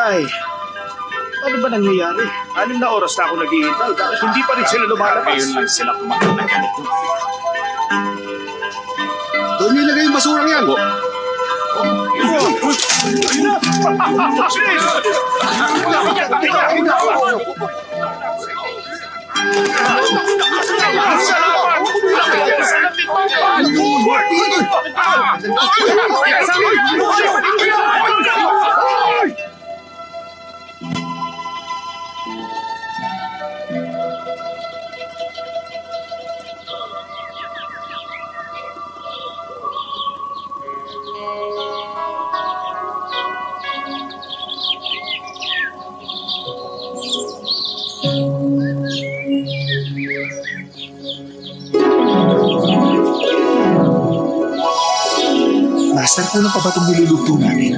Ay, ano ba nangyayari? 6 na oras na ako naghihintay. Bakit hindi pa rin sila lumalabas? Ngayon lang sila kumagal na ganito. Doon nilagay yung basurang yan. Master, kulang pa ba itong niluluto namin?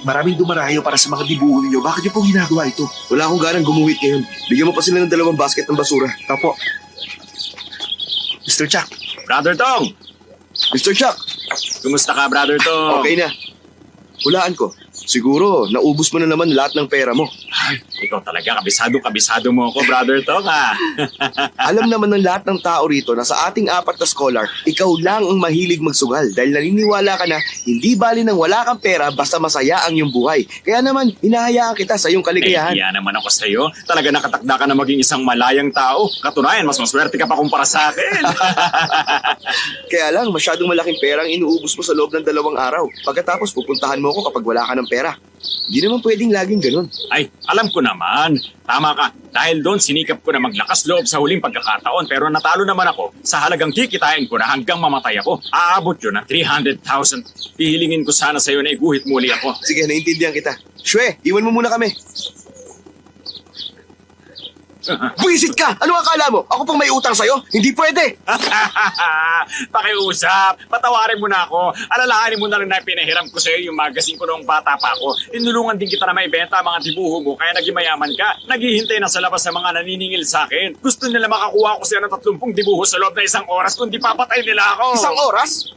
Maraming dumarayo para sa mga dibuho ninyo. Bakit niyo pong ginagawa ito? Wala akong ganang gumuhit ngayon. Bigyan mo pa sila ng 2 basket ng basura. Tapo. Mr. Chuck. Brother Tong! Mr. Chuck, Kumusta ka, Brother Tong? okay na. Hulaan ko. Siguro, naubos mo na naman lahat ng pera mo. Ay, ikaw talaga, kabisado mo ako, Brother Tong, ha? Alam naman ng lahat ng tao rito na sa ating 4 na scholar, ikaw lang ang mahilig magsugal dahil naniniwala ka na hindi bali ng wala kang pera basta masaya ang iyong buhay. Kaya naman, hinahayaan kita sa iyong kaligayahan. Iya naman ako sa'yo. Talaga nakatakda ka na maging isang malayang tao. Katunayan, mas maswerte ka pa kumpara sa akin. Kaya lang, masyadong malaking pera ang inuubos mo sa loob ng 2 araw. Pagkatapos, pupuntahan mo ako kapag wala ka ng pera. Hindi naman pwedeng laging ganun. Ay, alam ko naman. Tama ka. Dahil doon, sinikap ko na maglakas loob sa huling pagkakataon. Pero natalo naman ako sa halagang kikitain ko na hanggang mamatay ako. Aabot yun ng 300,000. Hihilingin ko sana sa'yo na iguhit muli ako. Sige, naintindihan kita. Shwe, iwan mo muna kami. Buisit ka! Ano akala mo? Ako pang may utang sa'yo? Hindi pwede! Pakiusap, patawarin mo na ako. Alalahanin mo na rin na pinahiram ko sa'yo yung magazine ko noong bata pa ako. Tinulungan din kita na maibenta ang mga dibuho mo kaya naging mayaman ka. Naghihintay na sa labas ng mga naniningil sa akin. Gusto nila makakuha ko sila ng 30 dibuho sa loob na 1 oras kundi papatay nila ako. 1 oras?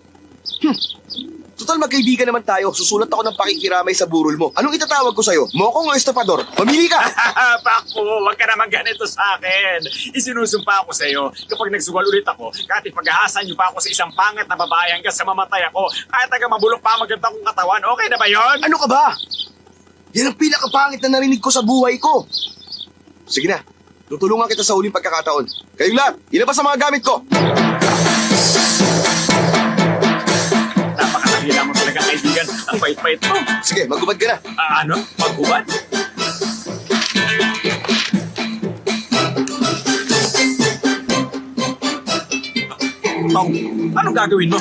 Total magkaibigan naman tayo. Susulat ako ng pakikiramay sa burol mo. Anong itatawag ko sa'yo? Mokong o estapador? Mamili ka! Paku, huwag ka naman ganito sa akin. Isinusumpa ako sa iyo. Kapag nagsugal ulit ako, kahit ipag-ahasan niyo pa ako sa isang pangat na babae hanggang sa mamatay ako, kahit taga mabulok pa maganda kong katawan, okay na ba yon? Ano ka ba? Yan ang pinakapangit na narinig ko sa buhay ko. Sige na, tutulungan kita sa huling pagkakataon. Kayong lahat, ilabas ang mga gamit ko. Napakakahila mo talaga, kaibigan. Ang bait-bait mo. Sige, magubad ka na. Ano? Maghubad? Tong, anong gagawin mo?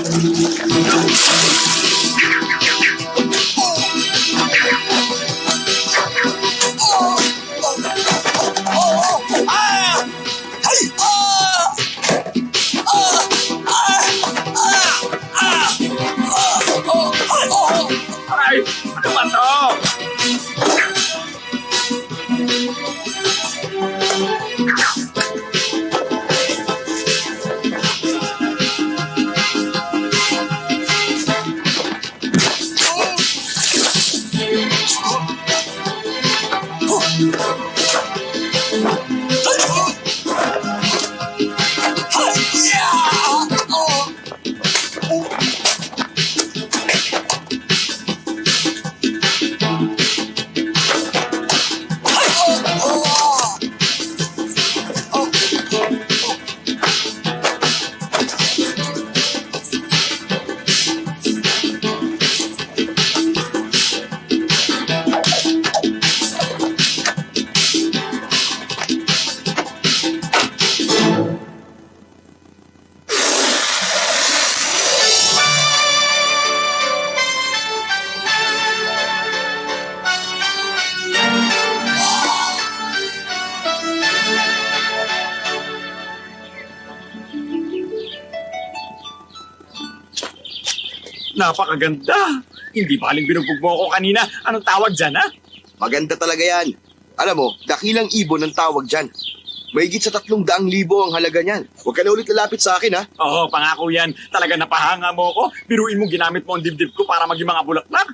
Ay, ano ba to? Napakaganda. Hindi baling binugbog mo ako kanina. Anong tawag dyan, ha? Maganda talaga yan. Alam mo, dakilang ibon ang tawag dyan. Mahigit sa 300,000 ang halaga niyan. Huwag ka na ulit lalapit sa akin, ha? Oo, pangako yan. Talaga napahanga mo ako. Biruin mo ginamit mo ang dibdib ko para maging mga bulaklak.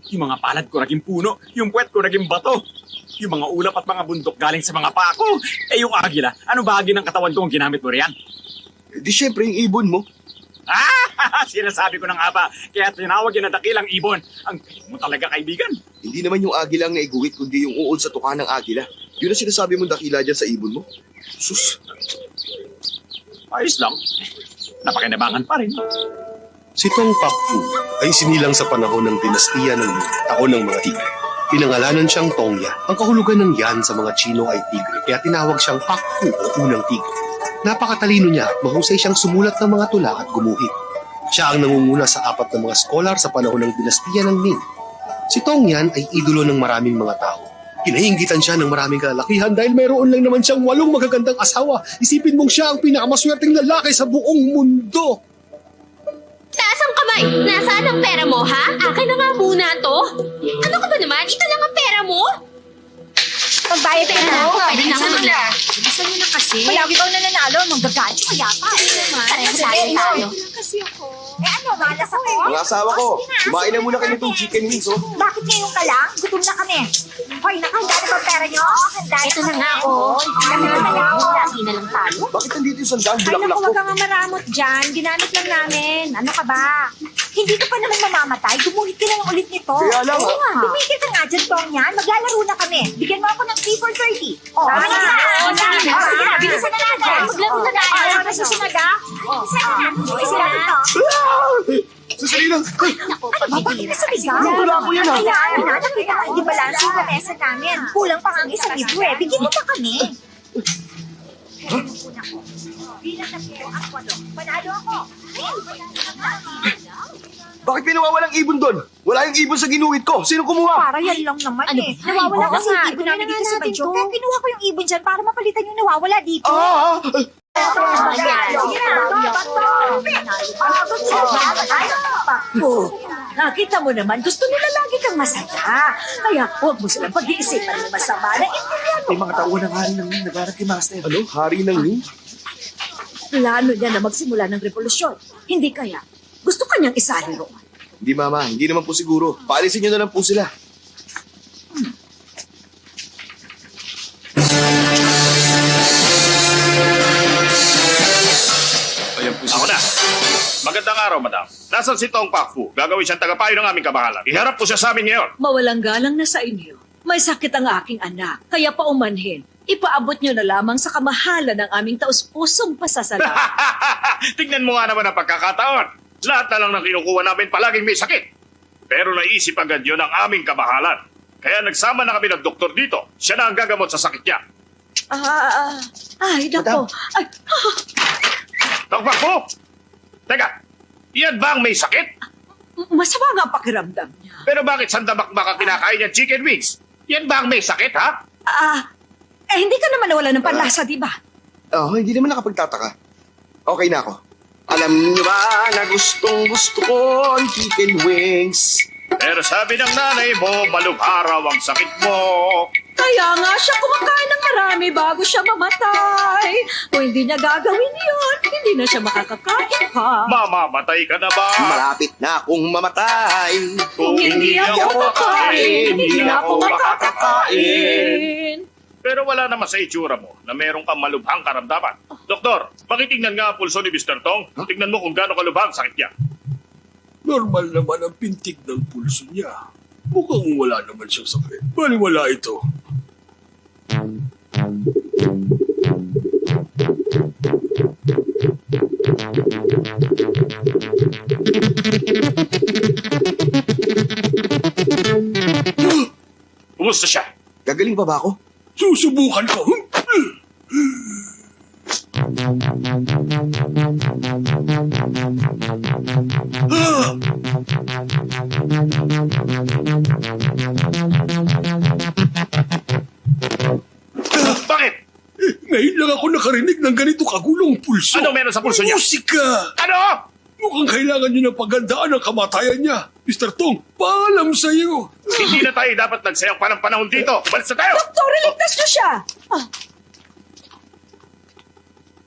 Yung mga palad ko naging puno, yung puwet ko naging bato. Yung mga ulap at mga bundok galing sa mga paa ko. Eh yung agila, ano bahagi ng katawan ko ang ginamit mo riyan? Di syempre yung ibon mo. Ah, sinasabi ko na nga ba, kaya tinawag yun na dakilang ibon. Ang galing mo talaga, kaibigan. Hindi naman yung agila ang naiguhit, kundi yung uod sa tuka ng agila. Yun ang sinasabi mong dakila dyan sa ibon mo. Sus, Ayos lang. Napakinabangan pa rin. Si Tong Pakfu ay sinilang sa panahon ng dinastiya ng taon ng mga tigre. Pinangalanan siyang Tongya. Ang kahulugan ng yan sa mga Chino ay tigre, kaya tinawag siyang Pakfu o unang tigre. Napakatalino niya at mahusay siyang sumulat ng mga tula at gumuhit. Siya ang nangunguna sa 4 na mga scholar sa panahon ng dinastiya ng Ming. Si Tongyan ay idolo ng maraming mga tao. Kinainggitan siya ng maraming kalalakihan dahil mayroon lang naman siyang 8 magagandang asawa. Isipin mong siya ang pinakamaswerteng lalaki sa buong mundo. Taas ang kamay! Nasaan ang pera mo, ha? Akin na nga muna to. Ano ka ba naman? Ito lang ang pera mo? Pagbayad ka na. Pwede na ako magla. Bilisan mo na kasi. Palagi ikaw na nanalo. Manggagalit ka yata. Sali tayo. Kasi ako. Eh ano, malas ako. mga asawa ko, kumain na muna kayo itong chicken wings, oh. Bakit ngayon ka lang? Gutom na kami. Hoy, nakahanda na ba pera nyo? Ito na nga, oh. Kami na lang. Lagi na lang tayo. Bakit nandito yung sandaan? Ay, Bulaklak naku, ko. wag kang maramot dyan. Ginamit lang namin. Ano ka ba? Hindi ka pa naman mamamatay. Gumuhit ka lang ulit nito. Kaya lang, Oo nga. Tumigil ka nga dyan, Tong yan. Maglalaro na kami. Bigyan mo ako ng 3 for 30. Oh, Tama sige na. na. Oh, sige na. Sige na. Bilisan na natin. Maglaro na tayo. Ayaw na susunod, ha? Bilisan na. Bilisan na ito. Sasali lang. Naku, Bakit na sa bigas? Wala ko yan, ha? Hayaan na. Nakita ko hindi balanse yung mesa namin. Kulang pa ang isang libro eh. Bigyan mo pa kami. Bilang na po ang 8. Panalo ako. Bakit pinawawalang ibon doon? Wala yung ibon sa ginuhit ko. Sino kumuha? Para yan lang naman Ano eh. ba? Nawawala Ay, kasi oo yung nga. ibon Kunin namin na dito nga sa natin Banjo. to. Kaya kinuha ko yung ibon dyan para mapalitan yung nawawala dito. Nakita mo naman, gusto nila lagi kang masaya. Kaya huwag mo silang pag-iisipan ng masama. Naintindihan mo. May mga tauhan ng hari ng nagharap kay Master. Ano? Hari ng Ming? Plano niya na magsimula ng revolusyon. Hindi kaya. Gusto kanyang isali roon. Hindi, Mama. Hindi naman po siguro. Paalisin nyo na lang po sila. Ayan po ako na. Magandang araw, madam. Nasaan si Tong Pakfu? Gagawin siyang tagapayo ng aming kabahalan. Iharap po siya sa amin ngayon. Mawalang galang na sa inyo. May sakit ang aking anak. Kaya paumanhin. Ipaabot niyo na lamang sa kamahalan ng aming taus-pusong pasasalamat. Tingnan mo nga naman ang pagkakataon. Lahat na lang ng kinukuha namin palaging may sakit. Pero naisip agad yun ang aming kabahalan. Kaya nagsama na kami ng doktor dito. Siya na ang gagamot sa sakit niya. Ay, nako. Ay, Tong Pakfu! Teka, yan ba ang may sakit? masama nga ang pakiramdam niya. Pero bakit sandabak-bak ang kinakain niya chicken wings? Yan ba ang may sakit, ha? Hindi ka naman nawala ng panlasa, di ba? Oh, hindi naman nakapagtataka. Okay na ako. Alam niyo ba na gustong gusto ko ang chicken wings? Pero sabi ng nanay mo, malubharaw ang sakit mo. Kaya nga siya kumakain ng marami bago siya mamatay. Kung hindi niya gagawin yun, hindi na siya makakakain pa. Mamamatay ka na ba? Malapit na akong mamatay. Kung hindi ako makakain, hindi na ako makakakain. Pero wala naman sa itsura mo na meron kang malubhang karamdaman. Doktor, pakitingnan nga ang pulso ni Mr. Tong. Tingnan mo kung gaano kalubhang sakit niya. Normal naman ang pintig ng pulso niya. Mukhang wala naman siyang sakit. Baliwala ito. Kumusta siya? Gagaling pa ba ako? Susubukan ko. Bakit? Ngayon lang ako nakarinig ng ganito kagulong pulso. Ano meron sa pulso niya? Musika! Ano? Mukhang kailangan niyo ng paghandaan ang kamatayan niya. Mr. Tong, paalam sa iyo. Hindi na tayo dapat nagsayang panahon dito. Balis na tayo! Doktor, iligtas niyo siya!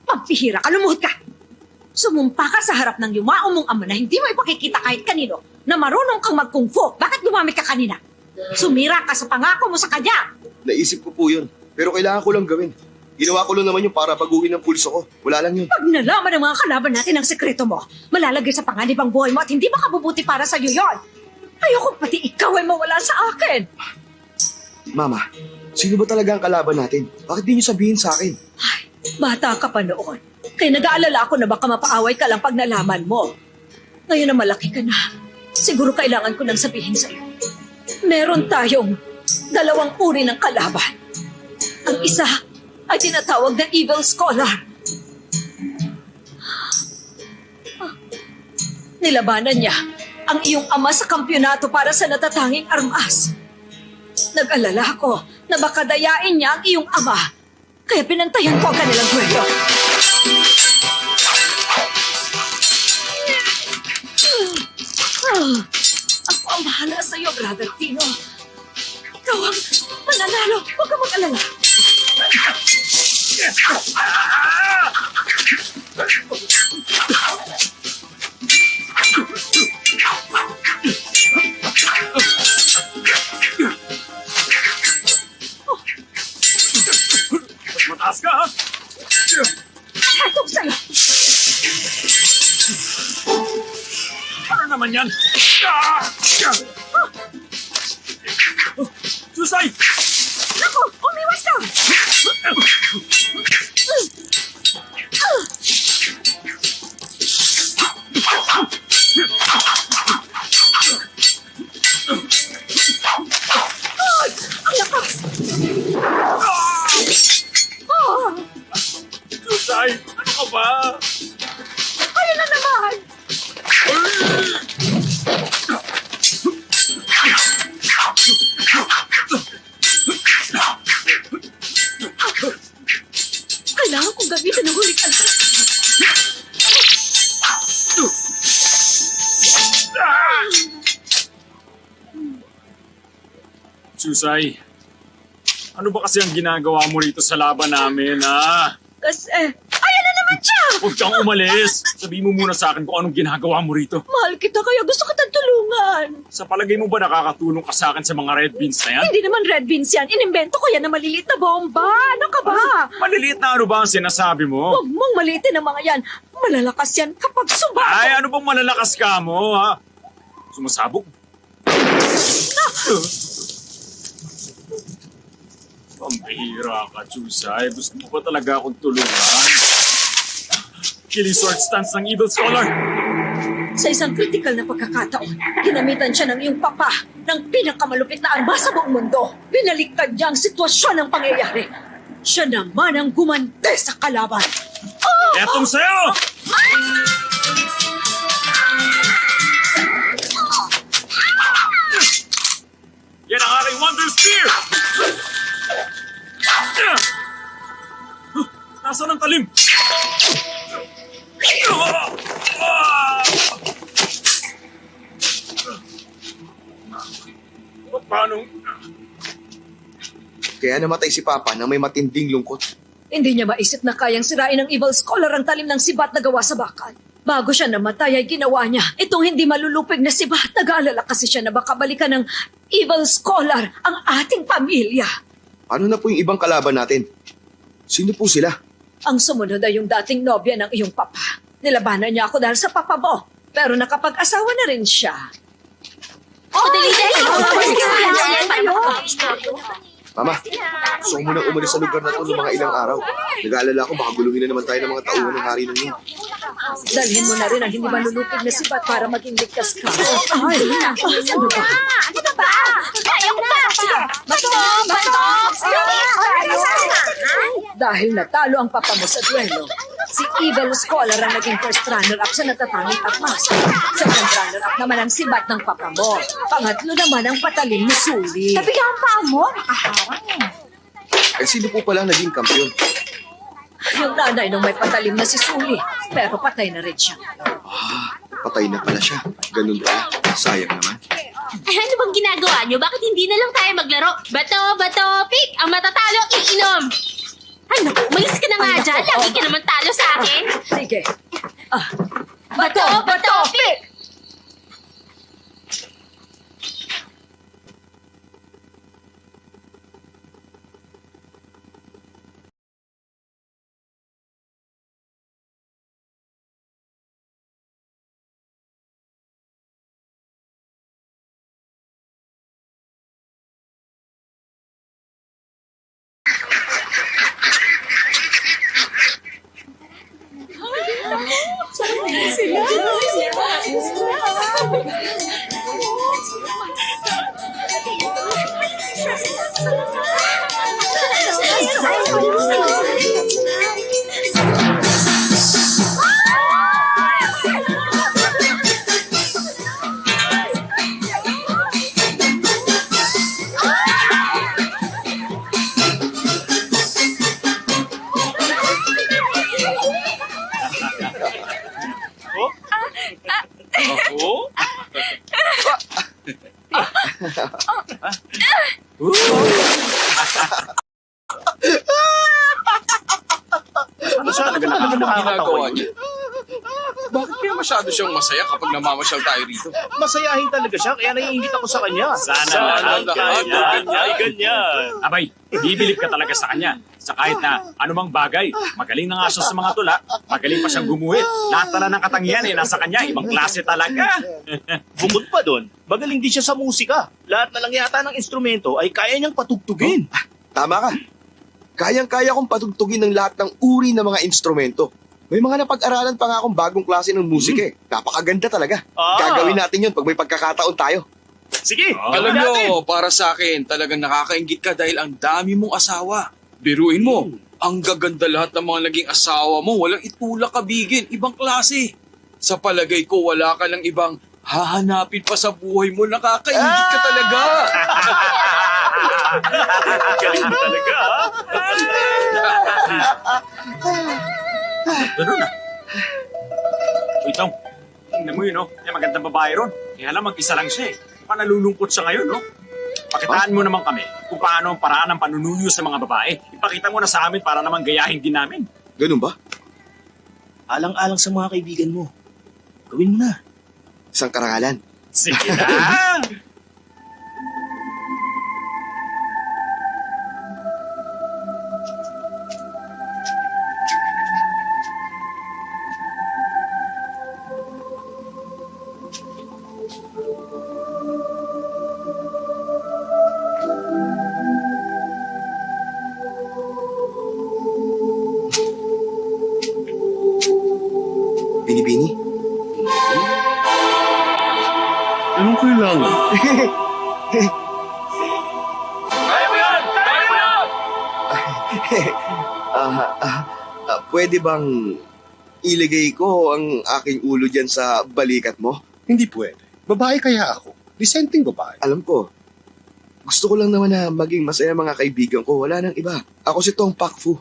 Pampihira ka, lumuhod ka! Sumumpa ka sa harap ng yumao mong ama na hindi mo ipakikita kahit kanino na marunong kang mag-kung fu. Bakit tumamig ka kanina? Sumira ka sa pangako mo sa kanya. Naisip ko po yun. Pero kailangan ko lang gawin. Ginawa ko lang naman yun para baguhin ang pulso ko. Wala lang yun. Pag nalaman ng mga kalaban natin ang sekreto mo, malalagay sa panganib ang buhay mo at hindi makabubuti para sa'yo yon. Ayoko pati ikaw ay mawala sa akin. Mama, sino ba talaga ang kalaban natin? Bakit di niyo sabihin sa akin? Bata ka pa noon. Kaya nag-aalala ako na baka mapaaway ka lang pag nalaman mo. Ngayon na malaki ka na, siguro kailangan ko nang sabihin sa'yo. Meron tayong dalawang uri ng kalaban. Ang isa ay tinatawag na Evil Scholar. Nilabanan niya ang iyong ama sa kampyonato para sa natatanging armas. Nag-alala ko na baka dayain niya ang iyong ama. Kaya pinantayan ko ang kanilang duelo. Ako ang bahala sa iyo, Brother Tino. Ikaw ang mananalo. Huwag ka mag-alala. Mataas ka, ha? Hatog sa'yo. Ano naman yan? Susay! Naku, umiwas ka. Ang lakas. Susay! Ano ka ba? Ayun na naman. Kailangan kong gamitin ang huling alta. Susay, ano ba kasi ang ginagawa mo rito sa laban namin, ha? Kasi, ayan na naman siya! Huwag kang umalis! Sabihin mo muna sa akin kung anong ginagawa mo rito. Mahal kita kaya gusto kitang tulungan. Sa palagay mo ba nakakatulong ka sa akin sa mga red beans na yan? Hindi naman red beans yan. Inimbento ko yan na maliliit na bomba. Ano ka ba? Maliliit na ano ba ang sinasabi mo? Huwag mong maliitin ang mga yan. Malalakas yan kapag subago. Ay, ano bang malalakas ka mo, ha? Sumasabog? Pambihira ka, Chusay. Gusto mo ba talaga akong tulungan? Killing sword stance ng Evil Scholar. Sa isang kritikal na pagkakataon, ginamitan siya ng iyong papa ng pinakamalupit na armas sa buong mundo. Binaliktad niya ang sitwasyon ng pangyayari. Siya naman ang gumante sa kalaban. Etong sa'yo! Yan ang aking Wonder Spear! Nasaan ang talim? Paano? Kaya namatay si Papa nang may matinding lungkot. Hindi niya maisip na kayang sirain ng Evil Scholar ang talim ng sibat na gawa sa bakal. Bago siya namatay ay ginawa niya itong hindi malulupig na sibat. Nag-aalala kasi siya na baka balikan ng Evil Scholar ang ating pamilya. Ano na po yung ibang kalaban natin? Sino po sila? Ang sumunod ay yung dating nobya ng iyong papa. Nilabanan niya ako dahil sa papa mo. Pero nakapag-asawa na rin siya. Mama, gusto ko munang umalis sa lugar na to ng mga ilang araw. Nag-aalala ko baka gulungin na naman tayo ng mga tauhan ng hari ng yun. Dalhin mo na rin ang hindi malulupig na sibat para maging ligtas ka. Ay, ano ba? Ano ba? Kaya ko pa! Sige! Bato! Dahil natalo ang papa mo sa duelo, si Evil Scholar ang naging first runner-up sa natatanging armas. Second runner-up naman ang sibat ng papa mo. Pangatlo naman ang patalim ni Suli. Tabi ka ang paa mo. Nakaharang eh. Eh sino po pala naging kampiyon? Yung nanay nung may patalim na si Suli, pero patay na rin siya. Patay na pala siya. Ganun ba? Sayang naman. Ay, ano bang ginagawa nyo? Bakit hindi na lang tayo maglaro? Bato, pick! Ang matatalo, iinom! Ay, naku, umalis ka na nga dyan. Lagi ka naman talo sa akin. Sige. Bato, pick! Ginagawa niya. Bakit kaya masyado siyang masaya kapag namamasyal tayo rito? Masayahin talaga siya, kaya naiingit ako sa kanya. Sana lahat ay ganyan. Abay, bibilip ka talaga sa kanya. Sa kahit na anumang bagay. Magaling na nga siya sa mga tula. Magaling pa siyang gumuhit. Lahat na ng katangian nasa kanya. Ibang klase talaga. Bukod pa doon, magaling din siya sa musika. Lahat na lang yata ng instrumento ay kaya niyang patugtugin. Tama ka. Kayang-kaya kong patugtugin ng lahat ng uri ng mga instrumento. May mga napag-aralan pa nga akong bagong klase ng musika eh. Napakaganda talaga. Gagawin natin yun pag may pagkakataon tayo. Sige, Alam gawin natin. nyo, para sa akin, talagang nakakaingit ka dahil ang dami mong asawa. Biruin mo, ang gaganda lahat ng mga naging asawa mo, walang itulak kabigin, ibang klase. Sa palagay ko, wala ka lang ibang hahanapin pa sa buhay mo, nakakaingit ka talaga. Galing mo talaga, ha? Ganun na. Uy, Tong. Tingnan mo yun, no? May magandang babae ron. Kaya lang mag-isa lang siya eh. Panalulungkot siya ngayon, no? Pakitaan mo naman kami kung paano ang paraan ng panunuyo sa mga babae. Ipakita mo na sa amin para naman gayahin din namin. Ganun ba? Alang-alang sa mga kaibigan mo. Gawin mo na. Isang karangalan. Sige na! Bini-bini? Anong kailangan? Kaya mo yan! Kaya mo yan! Pwede bang ilagay ko ang aking ulo dyan sa balikat mo? Hindi pwede. Babae kaya ako. Disenteng babae. Alam ko. Gusto ko lang naman na maging masaya mga kaibigan ko. Wala nang iba. Ako si Tong Pakfu.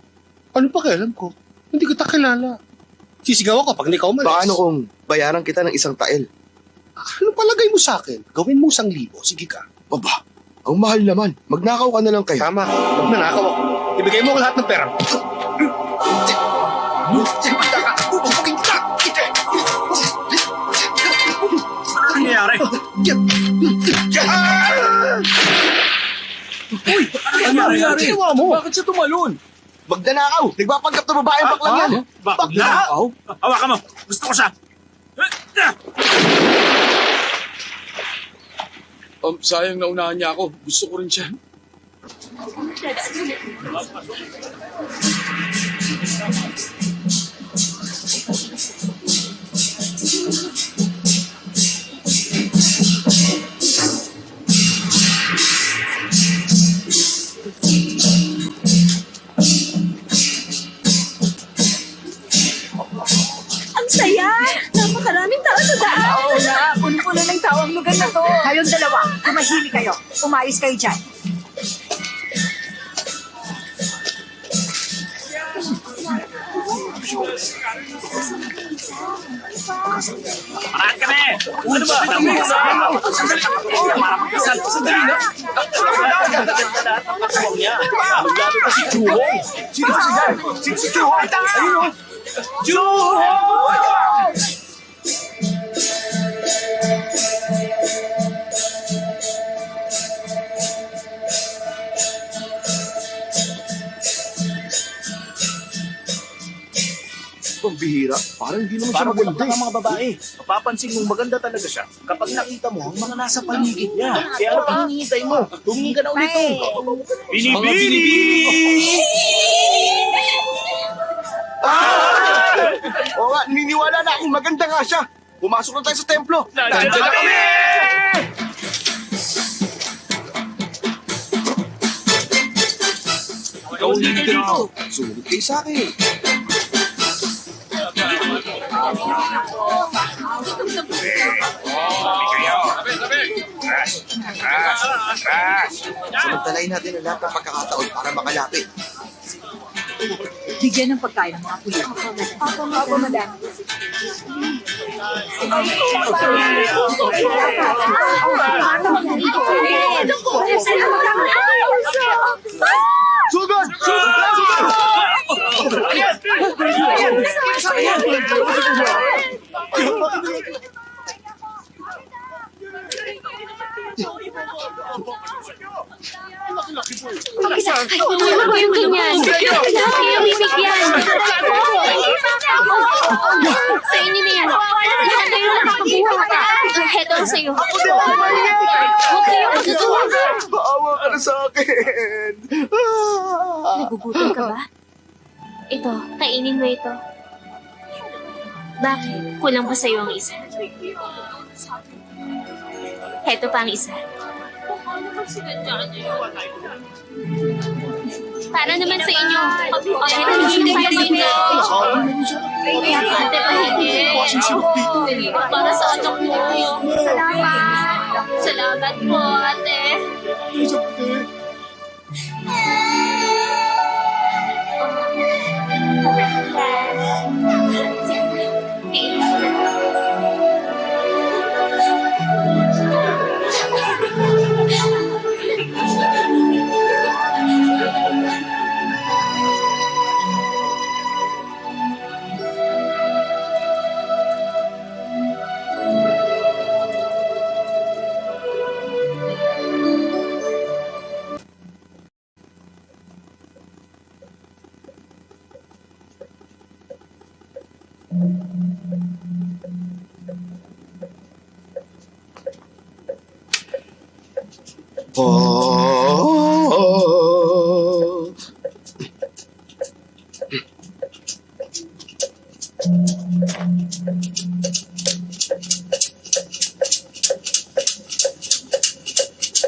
Ano pa kailan ko? Hindi kita kilala. Sisigaw ako pag hindi ka umalis. Paano kung bayaran kita ng isang tael? Ano palagay mo sa akin? Gawin mo 1,000. Sige ka. Baba, ang mahal naman. Magnakaw ka na lang kayo. Tama. Pag nanakaw ako, ibigay mo ako lahat ng pera. Ano nangyayari? Ano nangyari? Ginawa mo? Bakit siya tumalon? Magnanakaw! Nagpapanggap na babae ang baklang yan! Bakla? Hawakan mo! Gusto ko siya! Sayang na unahan niya ako. Gusto ko rin siya. Ang saya! Napakaraming tao sa daan! Oo na, puno-puno ng tao ang lugar na to. Kayong dalawa, tumahimik kayo. Umayos kayo dyan. Parahan kami! Ano ba? Sandali! Para magkasal! Sandali na! Lalo na si Chuhong. Sino si Jan? Sino si Chuho? Ayun o! Pambihira. Parang hindi naman siya Parang maganda bulak eh. ang mga babae. Mapapansin mong maganda talaga siya kapag nakita mo ang mga nasa paligid niya. Kaya ano pang hinihintay mo? Tumingin ka na ulit. Mga binibini! Oo nga, niniwala na akong maganda nga siya. Pumasok na tayo sa templo. Nandiyan na kami! Sumunod kayo sa akin. Samantalain natin ang lahat ng pagkakataon para makalapit. Bigyan ng pagkain ng mga kuya. Opo, madam. Sugod! Ay, wala ko yung ganyan. Kaya bibigyan. Sa inyo na yan. Lahat kayo nakakabuha. Heto ang sa'yo. Huwag kayo magagawa. Maawa ka na sa akin. Nagugutom ka ba? Ito, kainin mo ito. Bakit? Kulang pa sa'yo ang isa. Heto pa ang isa. Para naman sa inyo. Heto hindi para sa inyo. Ate, pahingi. Para sa anak mo. Salamat. Salamat po, ate. Oh.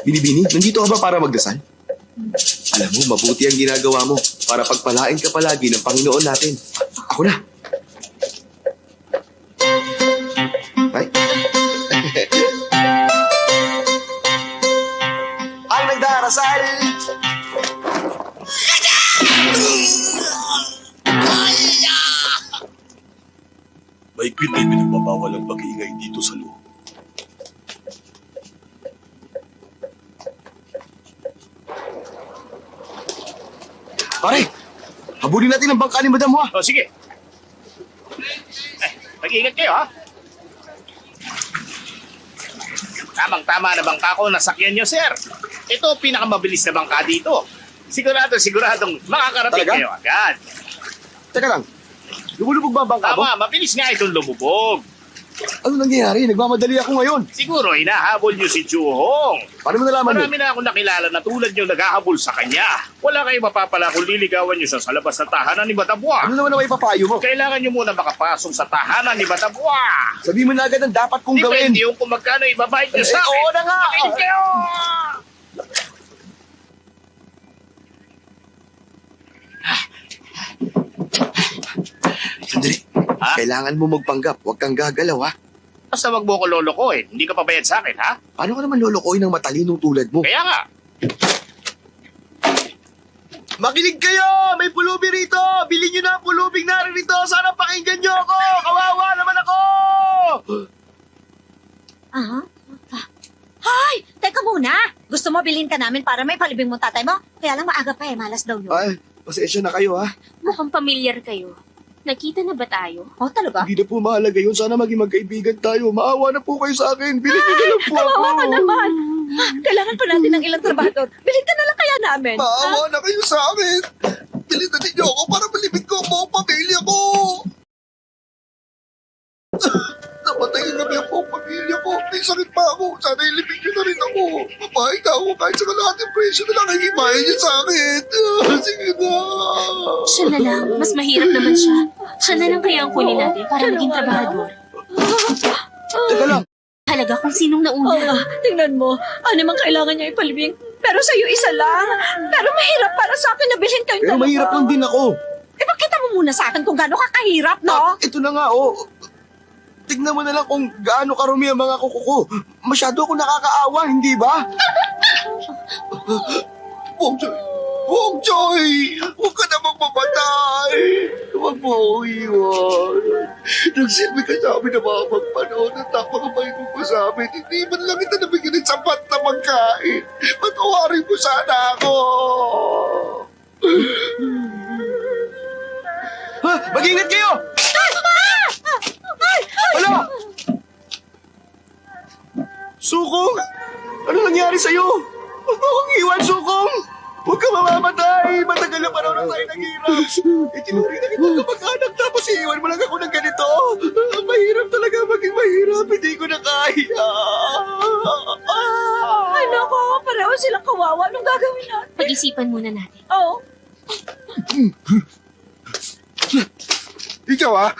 Binibini, nandito ka ba para magdasal? Alam mo, mabuti ang ginagawa mo para pagpalain ka palagi ng Panginoon natin. Ako na. Ay. Ang nagdarasal! Mahigpit ay pinagbabawal ang pag-iingay dito sa loob. Pare, habulin natin ang bangka ni Madam Hua. O, sige. Mag-ingat kayo, ha? Tamang-tama na bangka ko nasakyan nyo, sir. Ito pinakamabilis na bangka dito. Siguradong makakarating Talaga? kayo agad. Teka lang, lumulubog ba ang bangka mo? Tama, mabilis nga itong lumubog. Ano nangyayari? Nagmamadali ako ngayon. Siguro hinahabol nyo si Chuhong. Paano mo nalaman yun? Marami na akong nakilala na tulad nyo naghahabol sa kanya. Wala kayong mapapala kung liligawan nyo siya sa labas ng tahanan ni Batabua. Ano naman ang ipapayo mo? Kailangan nyo muna makapasok sa tahanan ni Batabua. Sabi mo na agad ang dapat kong gawin. Depende yung kung magkano ibabayad nyo sa akin. Oo na nga. Makinig kayo! Sandali. Ha? Kailangan mo magpanggap. Huwag kang gagalaw, ha? Basta wag mo ko lolokohin. Hindi ka pabayad sa akin, ha? Paano ka naman lolokoy ng matalinong tulad mo? Kaya nga. Makinig kayo! May pulubi rito! Bilhin nyo na ang pulubing naririto! Sana pakinggan nyo ako! Kawawa naman ako! Aha. Hoy! Teka muna! Gusto mo bilhin ka namin para may palibing mong tatay mo? Kaya lang maaga pa malas daw yun. Ay, pasensya na kayo, ha? Mukhang pamilyar kayo. Nakita na ba tayo? Oh, talaga? Hindi na po mahalaga yun. Sana maging magkaibigan tayo. Maawa na po kayo sa akin. Bilhin nyo na lang po ako. Kawawa ka naman. Kailangan pa natin ng ilang trabahador. Bilhin ka na lang kaya namin. Maawa na kayo sa akin. Bilhin na ninyo ako para malibig ko ang buong pamilya ko. Napatayin na niya po ang pamilya ko. May sakit pa ako. Sana ilibig nyo na rin ako. Papahig na ako kahit sa kalahating presyo na lang ang ibahin niyo sa akin. Sige na. Siya na lang. Mas mahirap naman siya. Siya na lang kaya ang kunin natin para maging trabahador. Teka lang. Halaga kung sinong nauna. Tingnan mo. Ano mang kailangan niya ipalibing. Pero sa'yo isa lang. Pero mahirap para sa akin na bilhin kayong Pero dalawa. mahirap lang din ako. Eh, pakita mo muna sa akin kung gaano kakahirap, no? Ito na nga, oh. Tignan mo na lang kung gaano karumi ang mga kuko ko. Masyado ako nakakaawa, hindi ba? Bong Joy! Huwag ka na magpamatay! Huwag mo ako iwan. Nagsilbi ka sa amin na mga magpanood at napakabay mo pa sa amin. Hindi man lang kita nabigyan ng sapat na pagkain. Patawarin mo sana ako! Ha? Mag-ingat kayo! Wala! Sukong! Ano nangyari sa'yo? Huwag mo akong iwan, Sukong! Huwag ka mamamatay! Matagal na panahon na tayo naghirap! Itinuri na kita kamag-anak tapos iiwan mo lang ako ng ganito! Mahirap talaga maging mahirap! Hindi ko na kaya! Ay, naku, pareho silang kawawa. Anong gagawin natin? Pag-isipan muna natin. Oo. Ikaw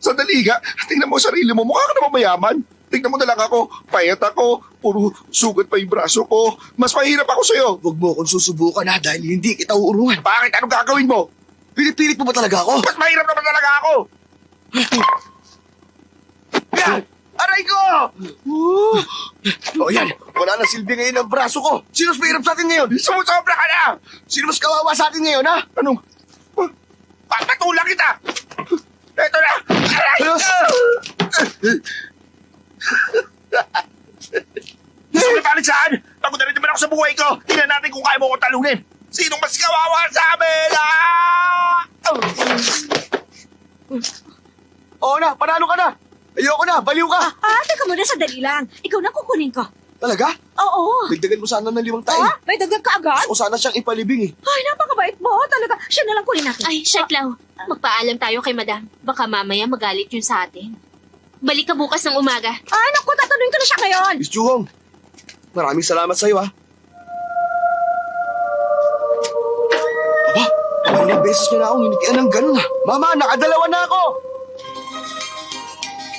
sandali ka. Tingnan mo sarili mo. Mukha ka naman mayaman. Tingnan mo na lang ako. Payat ako. Puro sugat pa yung braso ko. Mas mahirap ako sa'yo. Huwag mo akong susubukan dahil hindi kita uurungan. Bakit? Anong gagawin mo? Pinipilit mo ba talaga ako? Mas mahirap naman talaga ako. Yan! Aray ko! O yan, wala na silbi ngayon ang braso ko. Sino mas mahirap sa akin ngayon? Sumusobra ka na! Sino mas kawawa sa akin ngayon, ha? Anong? Papatulang kita! Ito na! Aray Ayos! ko! Gusto mo balik saan? Pagod na rin naman ako sa buhay ko. Tingnan natin kung kaya mo ko talunin. Sinong mas kawawa sa amin? Oo na, panalo ka na. Ayoko na, baliw ka. Teka muna, sandali lang. Ikaw na kukunin ko. Talaga? Oo. Dagdagan mo sana ng 5 tayo. May dagdag ka agad? O sana siyang ipalibing eh. Ay, napakabait mo. Talaga, siya na lang kunin natin. Ay, Shetlaw, magpaalam tayo kay madam. Baka mamaya magalit yun sa atin. Balik ka bukas ng umaga. Ay, naku, tatanungin ko na siya ngayon. Miss Juhong, maraming salamat sa'yo, ha. Aba, ilang beses niya na akong hinitian ng ganun, ha. Mama, nakadalawa na ako.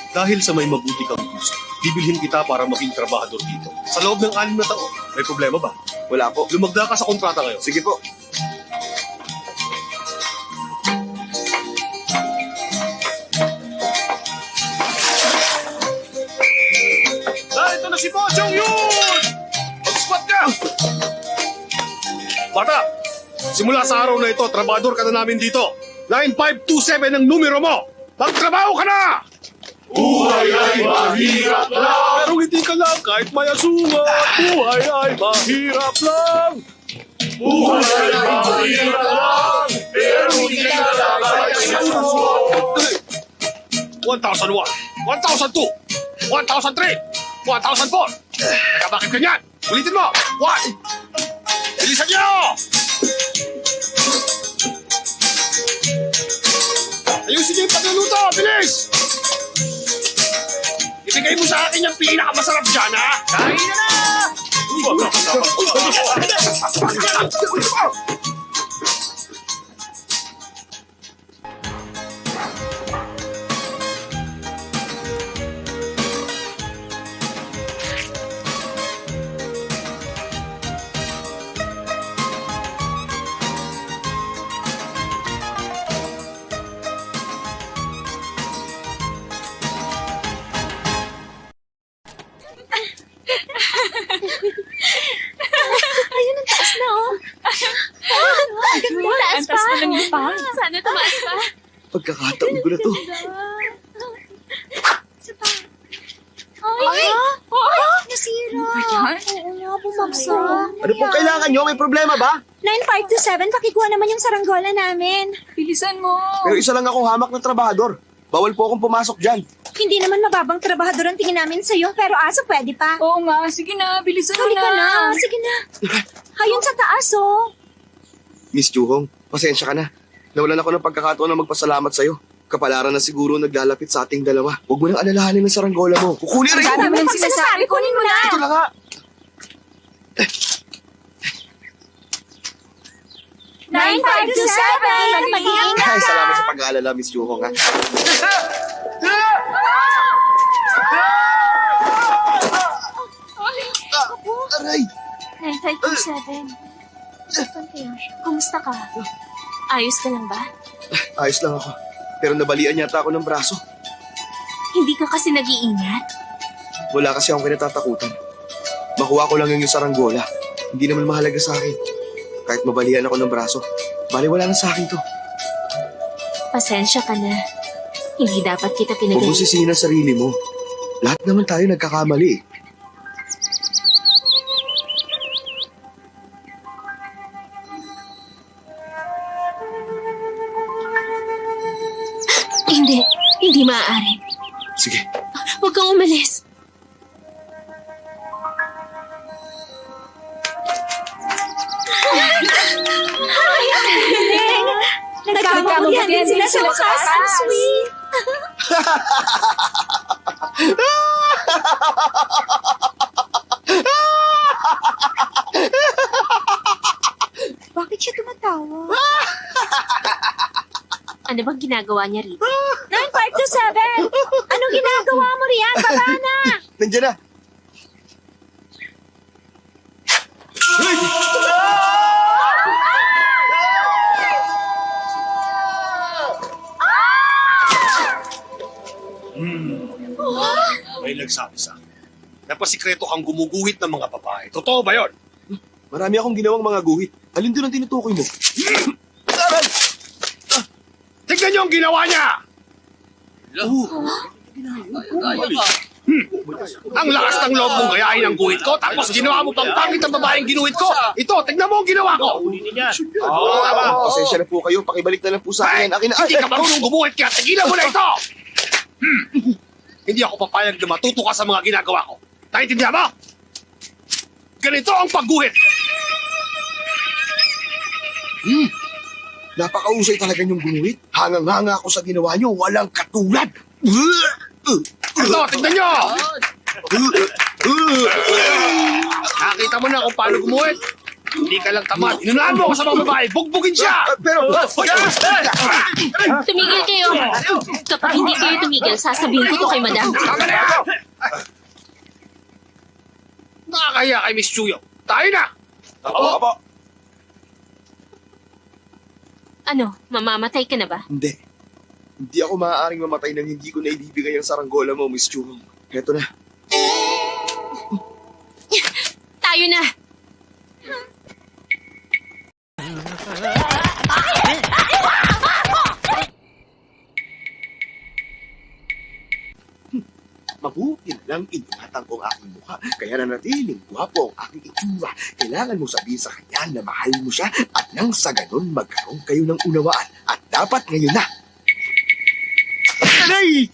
Dahil sa may mabuti kang puso, bibilhin kita para maging trabahador dito. Sa loob ng 6 na taon, may problema ba? Wala po. Lumagda ka sa kontrata ngayon. Sige po. Ito na si Pochong yun! Mag-squat ka! Bata, simula sa araw na ito, trabador ka na namin dito. 9527 ang numero mo! Magtrabaho ka na! Buhay ay mahirap lang! Pero hindi ka lang kahit may asungan. Buhay ay mahirap lang! Buhay ay mahirap lang! Pero hindi ka lang kahit may asungan. 1,001, 1,002, 1,003, 1,004. Teka, bakit ganyan? Ulitin mo! 1! Bilisan niyo! Ayusin niyo yung pagluluto! Bilis! Ibigay mo sa akin yung pinakamasarap dyan, ha? Kain na na! Ayun, ang taas na, oh. Ang taas pa. Sana tumaas pa. Pagkakataon ko na to. Ay! Nasira. Oo nga, bumagsak. Ano pong kailangan nyo? May problema ba? 9527, pakikuha naman yung saranggola namin. Bilisan mo. Pero isa lang akong hamak na trabahador. Bawal po akong pumasok dyan. Hindi naman mababang trabahador ang tingin namin sa'yo, pero aso pwede pa. Oo nga, sige na, bilisan mo Halika na, sige na. Hayun sa taas, oh. Miss Juhong, pasensya ka na. Nawalan ako ng pagkakataon na magpasalamat sa'yo. Kapalaran na siguro naglalapit sa ating dalawa. Huwag mo nang alalahanin ng saranggola mo. Kukunin rin Ang mo! dami ng sinasabi, kunin mo na. Ito na nga! 9527! Mag-iingat Ay, ka! salamat sa pag-aalala, Miss Juhong, ha? Aray! 9527. Saan kaya siya? Kumusta ka? Ayos ka lang ba? Ayos lang ako. Pero nabalian yata ako ng braso. Hindi ka kasi nag-iingat. Wala kasi akong kinatatakutan. Makuha ko lang yung saranggola. Hindi naman mahalaga sa akin. Kahit mabalian ako ng braso, baliwala na sa akin to. Pasensya ka na. Hindi dapat kita Huwag mo pinagaling. sisihin ang sarili mo. Lahat naman tayo nagkakamali eh. Hindi. Hindi maaari. Sige, Huwag kang umalis. Nagkakamulat din sila sa wakas. Sweet. Bakit siya tumatawa? Ano bang ginagawa niya rito? 9527! Anong ginagawa mo riyan? Baba na! nandiyan na. May nagsabi sa akin. Napasikreto kang gumuguhit ng mga babae. Totoo ba yun? Marami akong ginawang mga guhit. Alin doon ang tinutukoy mo? Aral! Tignan niyo ang ginawa niya! Ang lakas ng loob mong gayahin ang guhit ko, tapos ginawa mo pang pangit ang babaeng ginuhit ko. Ito, tignan mo ang ginawa ko. Oo, tama. Pasensya na po kayo. Pakibalik na lang po sa akin. Akin na. Hindi ka marunong gumuhit, kaya tigilan mo na ito! Hindi ako papayag na matuto ka sa mga ginagawa ko. Naintindihan mo? Ganito ang pagguhit. Napakausay talaga yung gunuhit. Hangang-hanga ako sa ginawa nyo. Walang katulad. Ito, tignan nyo! Nakita mo na kung paano gumuhit. Hindi ka lang tamad. Inunahan mo ako sa mga babae. Bugbugin siya! Pero... Tumigil kayo! Kapag hindi kayo tumigil, sasabihin ko to kay madam. Tama na yan! Nakakahiya kay Miss Chuyo. Tayo na! Apo. Ano, mamamatay ka na ba? Hindi. Hindi ako maaaring mamatay nang hindi ko na ibibigay ang saranggola mo, Miss Churong. Heto na. Tayo na! Mabuti lang ingatan ko ang aking mukha. Kaya nanatiling gwapo ang aking itsura. Kailangan mo sabihin sa kanya na mahal mo siya at nang sa ganun magkaroon kayo ng unawaan. At dapat ngayon na. Aray!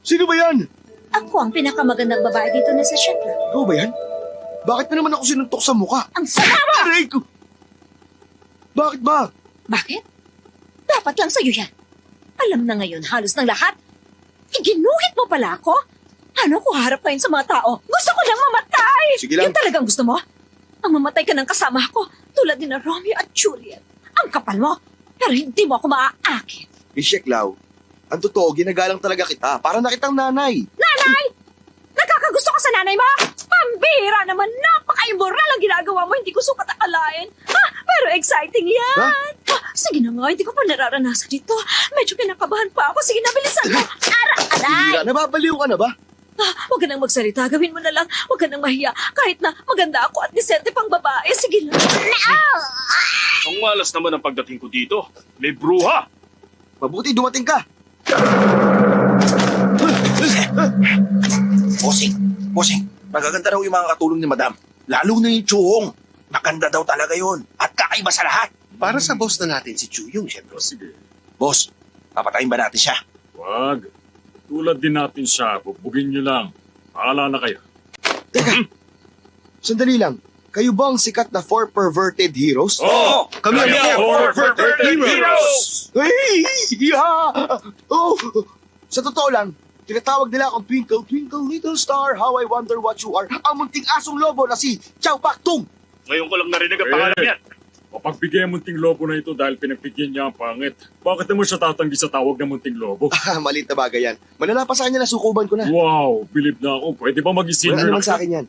Sino ba yan? Ako ang pinakamagandang babae dito na sa Shetland. Ikaw ba yan? Bakit na naman ako sinuntok sa mukha? Ang sama mo! Aray ko! Bakit ba? Bakit? Dapat lang sa'yo yan. Alam na ngayon halos ng lahat. Iginuhit mo pala ako? Ano ko harap ngayon sa mga tao? Gusto ko lang mamatay! Sige lang. Yan talagang gusto mo? Ang mamatay ka ng kasama ko, tulad din na Romeo at Juliet. Ang kapal mo, pero hindi mo ako maaakit. Miss Lau, ang totoo, ginagalang talaga kita. Para na kitang nanay. Nanay! Nagkakagusto ka sa nanay mo? Pambihira naman, napaka-immoral ang ginagawa mo, hindi ko sukat akalain. Ha? Pero exciting yan! Ha? Sige na nga, hindi ko pa nararanasan ito. Medyo kinakabahan pa ako. Sige na, bilisan mo. Aray! Hira, nababaliw ka na ba? Huwag ka nang magsalita. Gawin mo na lang. Huwag ka nang mahiya. Kahit na maganda ako at disente pang babae. Sige lang. Ang malas naman ang pagdating ko dito. May bruha. Mabuti dumating ka. Bossing, magaganda raw yung mga katulong ni Madam. Lalo na yung Chuhong. Maganda daw talaga yun. At kakaiba sa lahat. Para sa boss na natin si Chuyong, syempre. Sige, Boss, papatayin ba natin siya? wag. Tulad din natin siya, bubugin nyo lang. Paala na kayo. Teka, sandali lang. Kayo ba ang sikat na 4 perverted heroes? Oo! Kami ang Four perverted heroes! Hey! Yeah! Oh! Sa totoo lang, tinatawag nila akong Twinkle, Twinkle, Little Star, How I Wonder What You Are, ang munting asong lobo na si Chow Pak Tung! Ngayon ko lang narinig ang pangalan niyan. Mapagbigay ang munting lobo na ito dahil pinagbigyan niya ang pangit. Bakit naman siya tatanggi sa tawag ng munting lobo? Maliit na bagay yan. Manala pa sa kanya na sukuban ko na. Wow, believe na ako. Pwede ba mag-isin Wala na naman sa akin yan.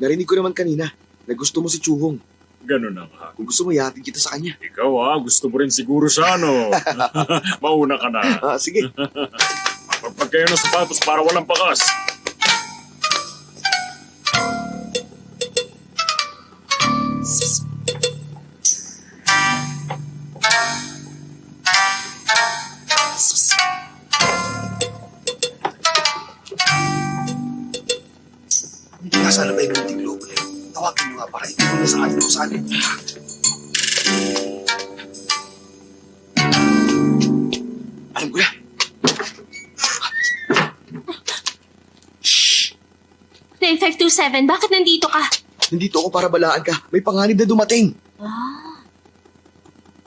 Narinig ko naman kanina. na gusto mo si Chuhong. Ganun na nga. Kung gusto mo, ihatid kita sa kanya. Ikaw gusto mo rin siguro siya, no? Mauna ka na. Sige. Magpag kayo ng sapatos para walang pakas. Nasaan na ba yung munting globo na yun? Tawagin mo nga para ito na sa atin ko saan. Alam ko na. 9527, bakit nandito ka? Nandito ako para balaan ka. May panganib na dumating.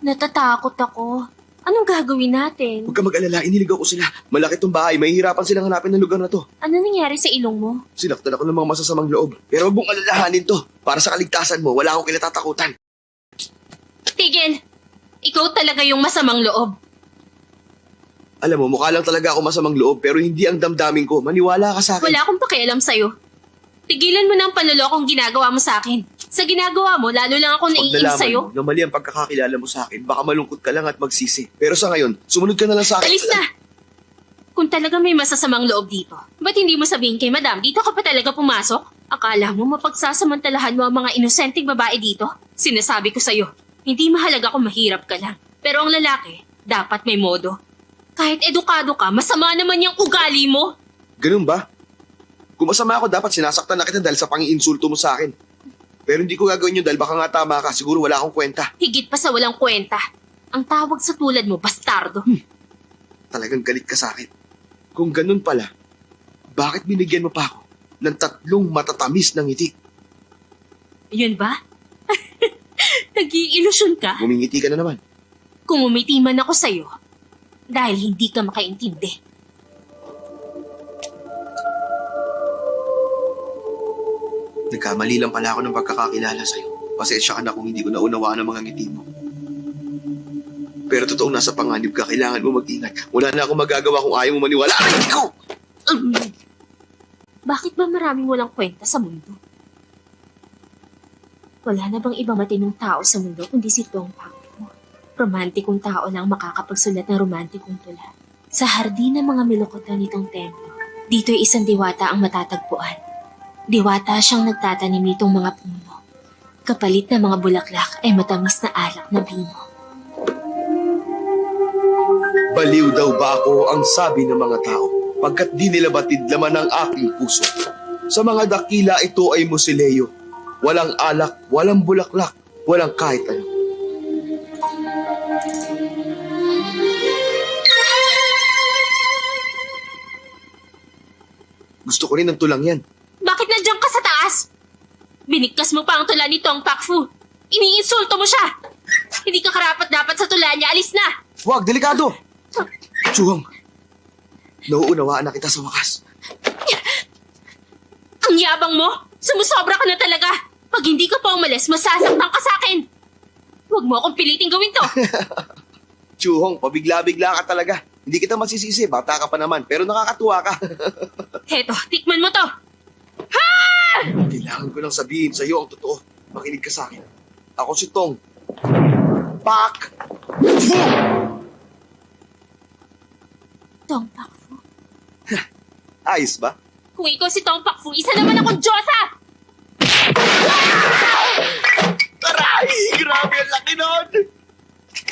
Natatakot ako. Anong gagawin natin? Huwag ka mag-alala, iniligaw ko sila. Malaki tong bahay, mahihirapan silang hanapin ng lugar na to. Ano nangyari sa ilong mo? Sinaktan ako ng mga masasamang loob. Pero huwag mong alalahanin to. Para sa kaligtasan mo, wala akong kinatatakutan. Tigil! Ikaw talaga yung masamang loob. Alam mo, mukha lang talaga ako masamang loob, pero hindi ang damdamin ko. Maniwala ka sa akin. Wala akong pakialam sa'yo. Tigilan mo ng panlolokong ginagawa mo sa akin. Sa ginagawa mo, lalo lang ako Pag naiinis nalaman sa'yo. mo na mali ang pagkakakilala mo sa akin, baka malungkot ka lang at magsisi. Pero sa ngayon, sumunod ka na lang sa akin. Alis na! Kung talaga may masasamang loob dito, ba't hindi mo sabihin kay madam, dito ka pa talaga pumasok? Akala mo mapagsasamantalahan mo ang mga inosenteng babae dito? Sinasabi ko sa'yo, hindi mahalaga kung mahirap ka lang. Pero ang lalaki, dapat may modo. Kahit edukado ka, masama naman yung ugali mo. Ganun ba? Kung masama ako, dapat sinasaktan na kita dahil sa pangiinsulto mo sa akin. Pero hindi ko gagawin yun dahil baka nga tama ka. Siguro wala akong kwenta. Higit pa sa walang kwenta. Ang tawag sa tulad mo, bastardo. Talagang galit ka sa akin. Kung ganun pala, bakit binigyan mo pa ako ng 3 matatamis na ngiti? Yun ba? Nag-iilusyon ka? Ngumingiti ka na naman. Kung umiti man ako sa'yo, dahil hindi ka makaintindi. Nagkamali lang pala ako ng pagkakakilala sa'yo. Pasensya ka na kung hindi ko naunawaan ang mga ngiti mo. Pero totoong nasa panganib ka, kailangan mo mag-ingat. Wala na akong magagawa kung ayaw mo maniwala. Aray ko! Bakit ba maraming walang kwenta sa mundo? Wala na bang iba matinong tao sa mundo kundi si Tong Pakfu? Romantikong tao lang makakapagsulat ng romantikong tula. Sa hardin ng mga milokotan nitong templo, dito'y isang diwata ang matatagpuan. Diwata siyang nagtatanim nitong mga puno. Kapalit na mga bulaklak ay matamis na alak na bino. Baliw daw ba ako ang sabi ng mga tao pagkat di nila batid laman ang aking puso. Sa mga dakila ito ay musileyo. Walang alak, walang bulaklak, walang kahit ano. Gusto ko rin ng tulang yan. Bakit nandiyan ka sa taas? Binigkas mo pa ang tula ni Tong Pakfu. Iniinsulto mo siya. Hindi ka karapat-dapat sa tula niya. Alis na! Wag, delikado! Chuhong, nauunawaan na kita sa wakas. Ang yabang mo! Sumusobra ka na talaga! Pag hindi ka pa umalis, masasaktan ka sa akin! Huwag mo akong piliting gawin to! Chuhong, pabigla-bigla ka talaga. Hindi kita masisisi, bata ka pa naman, pero nakakatuwa ka. Heto, tikman mo to! Ha! Kailangan ko lang sabihin sa iyo ang totoo. Makinig ka sa akin. Ako si Tong Pakfu! Tong Pakfu? Ayos ba? Kung ikaw si Tong Pakfu, isa naman akong Diyosa! Aray! Grabe ang laki nun!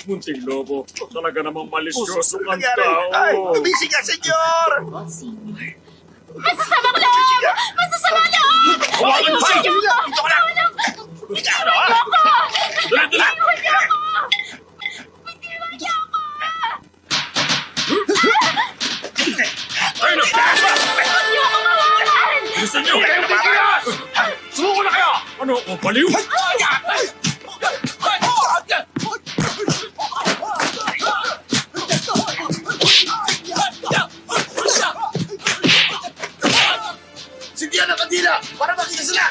Munting lobo, talaga namang malisyoso kang Ay, tao. tumising ka, senyor! Senior. Masasamang loob! Masasamang loob! Hawakan mo siya! Dito ka lang! Ikaw ano, ha? Dala! Ay, nagtaas ba? Gusto niyo? Sumuko na kayo! Ano, o baliw? Sindihan ang kandila para makita sila!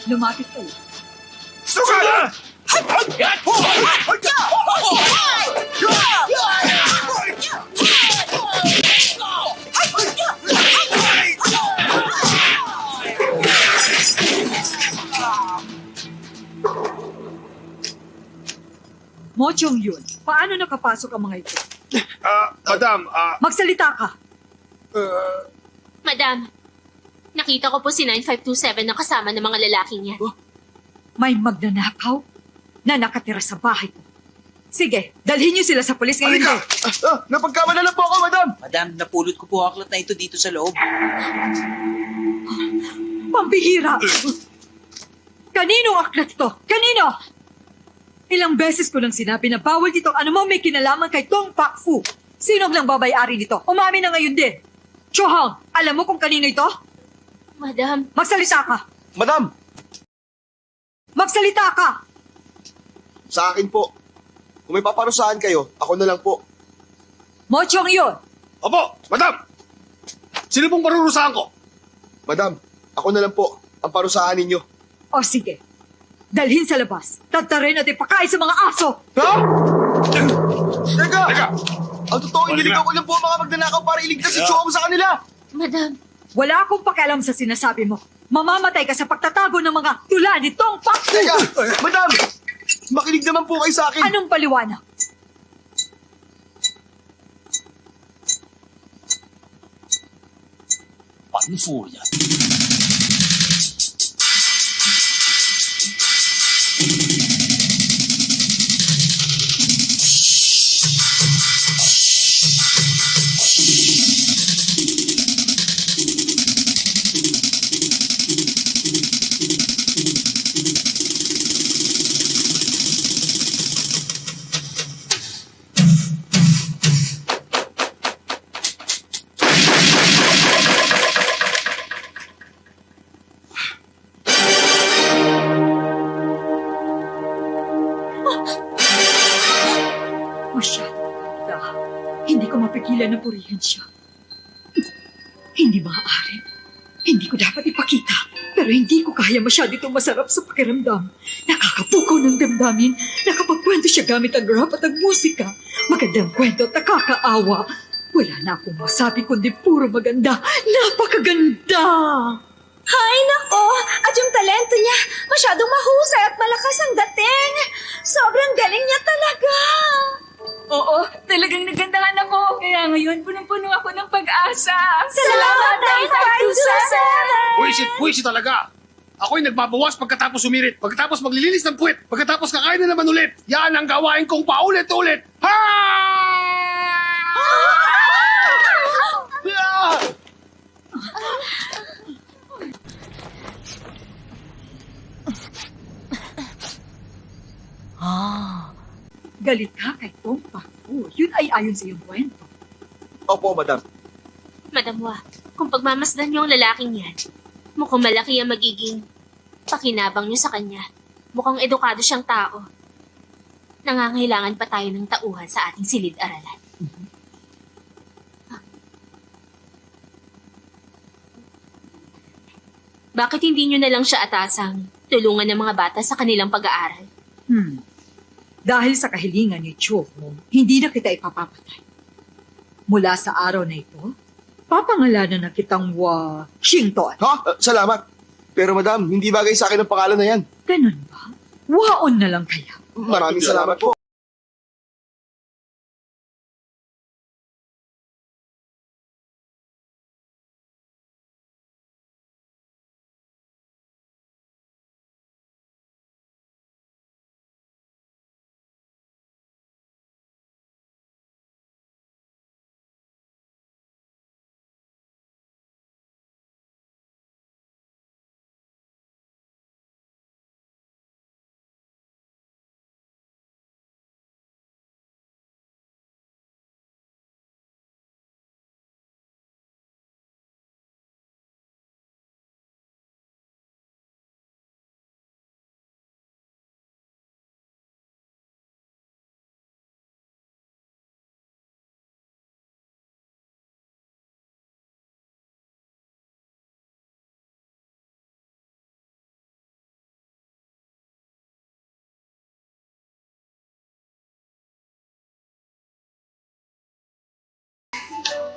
Lumapit kayo. Sugal! Mo Chong Yun, paano nakapasok ang mga ito? Madam, Magsalita ka! Madam, nakita ko po si 9527 na kasama ng mga lalaking yan. May magnanakaw na nakatira sa bahay ko. Sige, dalhin niyo sila sa pulis ngayon. Halika! Napagkamala po ako, madam! Madam, napulot ko po ang aklat na ito dito sa loob. Pambihira! Kaninong aklat ito? Kanino? Ilang beses ko nang sinabi na bawal dito anumang may kinalaman kay Tong Pak Fu. Sino ang babayari nito? Umamin na ngayon din. Chohong, alam mo kung kanino ito? Madam, Magsalita ka! Madam! Magsalita ka! Sa akin po. Kung may paparusahan kayo, ako na lang po. Mo Chong Yun! Opo, madam! Sino pong parurusahan ko? Madam, ako na lang po ang parusahan ninyo. O sige, dalhin sa labas. Tatarin at ipakain sa mga aso! Ha? Teka! Teka! Ang totoo, iniligaw ko lang po ang mga magnanakaw para iligtas si Chong sa kanila. madam, Wala akong pakialam sa sinasabi mo. Mamamatay ka sa pagtatago ng mga tula ni Tong Pak Fu! Teka! Madam! Makinig naman po kayo sa akin. Anong paliwanag? Panfu yan. Masyado ganda. Hindi ko mapigilan na purihan siya. Hindi maaari. Hindi ko dapat ipakita. Pero hindi ko kaya masyado itong masarap sa pakiramdam. Nakakapukaw ng damdamin. Nakapagkwento siya gamit ang rap at ang musika. Magandang kwento at nakakaawa. Wala na akong masabi kundi puro maganda. Napakaganda! Hay nako! At yung talento niya, masyadong mahusay at malakas ang dating. Sobrang galing niya talaga. Oo, talagang nagandahan ako. Kaya ngayon, punong-puno ako ng pag-asa. Salamat, 9527! Buwisit talaga! Ako'y nagbabawas pagkatapos sumirit, pagkatapos maglilinis ng puwet, pagkatapos kakain na naman ulit. Yan ang gawain kong paulit-ulit. Ha! Galit ka kay Tong Pak Fu. Yun ay ayon sa iyong kwento. Opo, madam. Madam Wa, kung pagmamasdan niyo ang lalaking yan, mukhang malaki ang magiging pakinabang niyo sa kanya. Mukhang edukado siyang tao. Nangangailangan pa tayo ng tauhan sa ating silid-aralan. Bakit hindi niyo na lang siya atasang tulungan ng mga bata sa kanilang pag-aaral? Dahil sa kahilingan ni Cho, hindi na kita ipapapatay. Mula sa araw na ito, papangalanan na kitang Wa Xington. Ha? Salamat. Pero madam, hindi bagay sa akin ang pangalan na yan. Ganun ba? Waon na lang kaya. Maraming salamat po.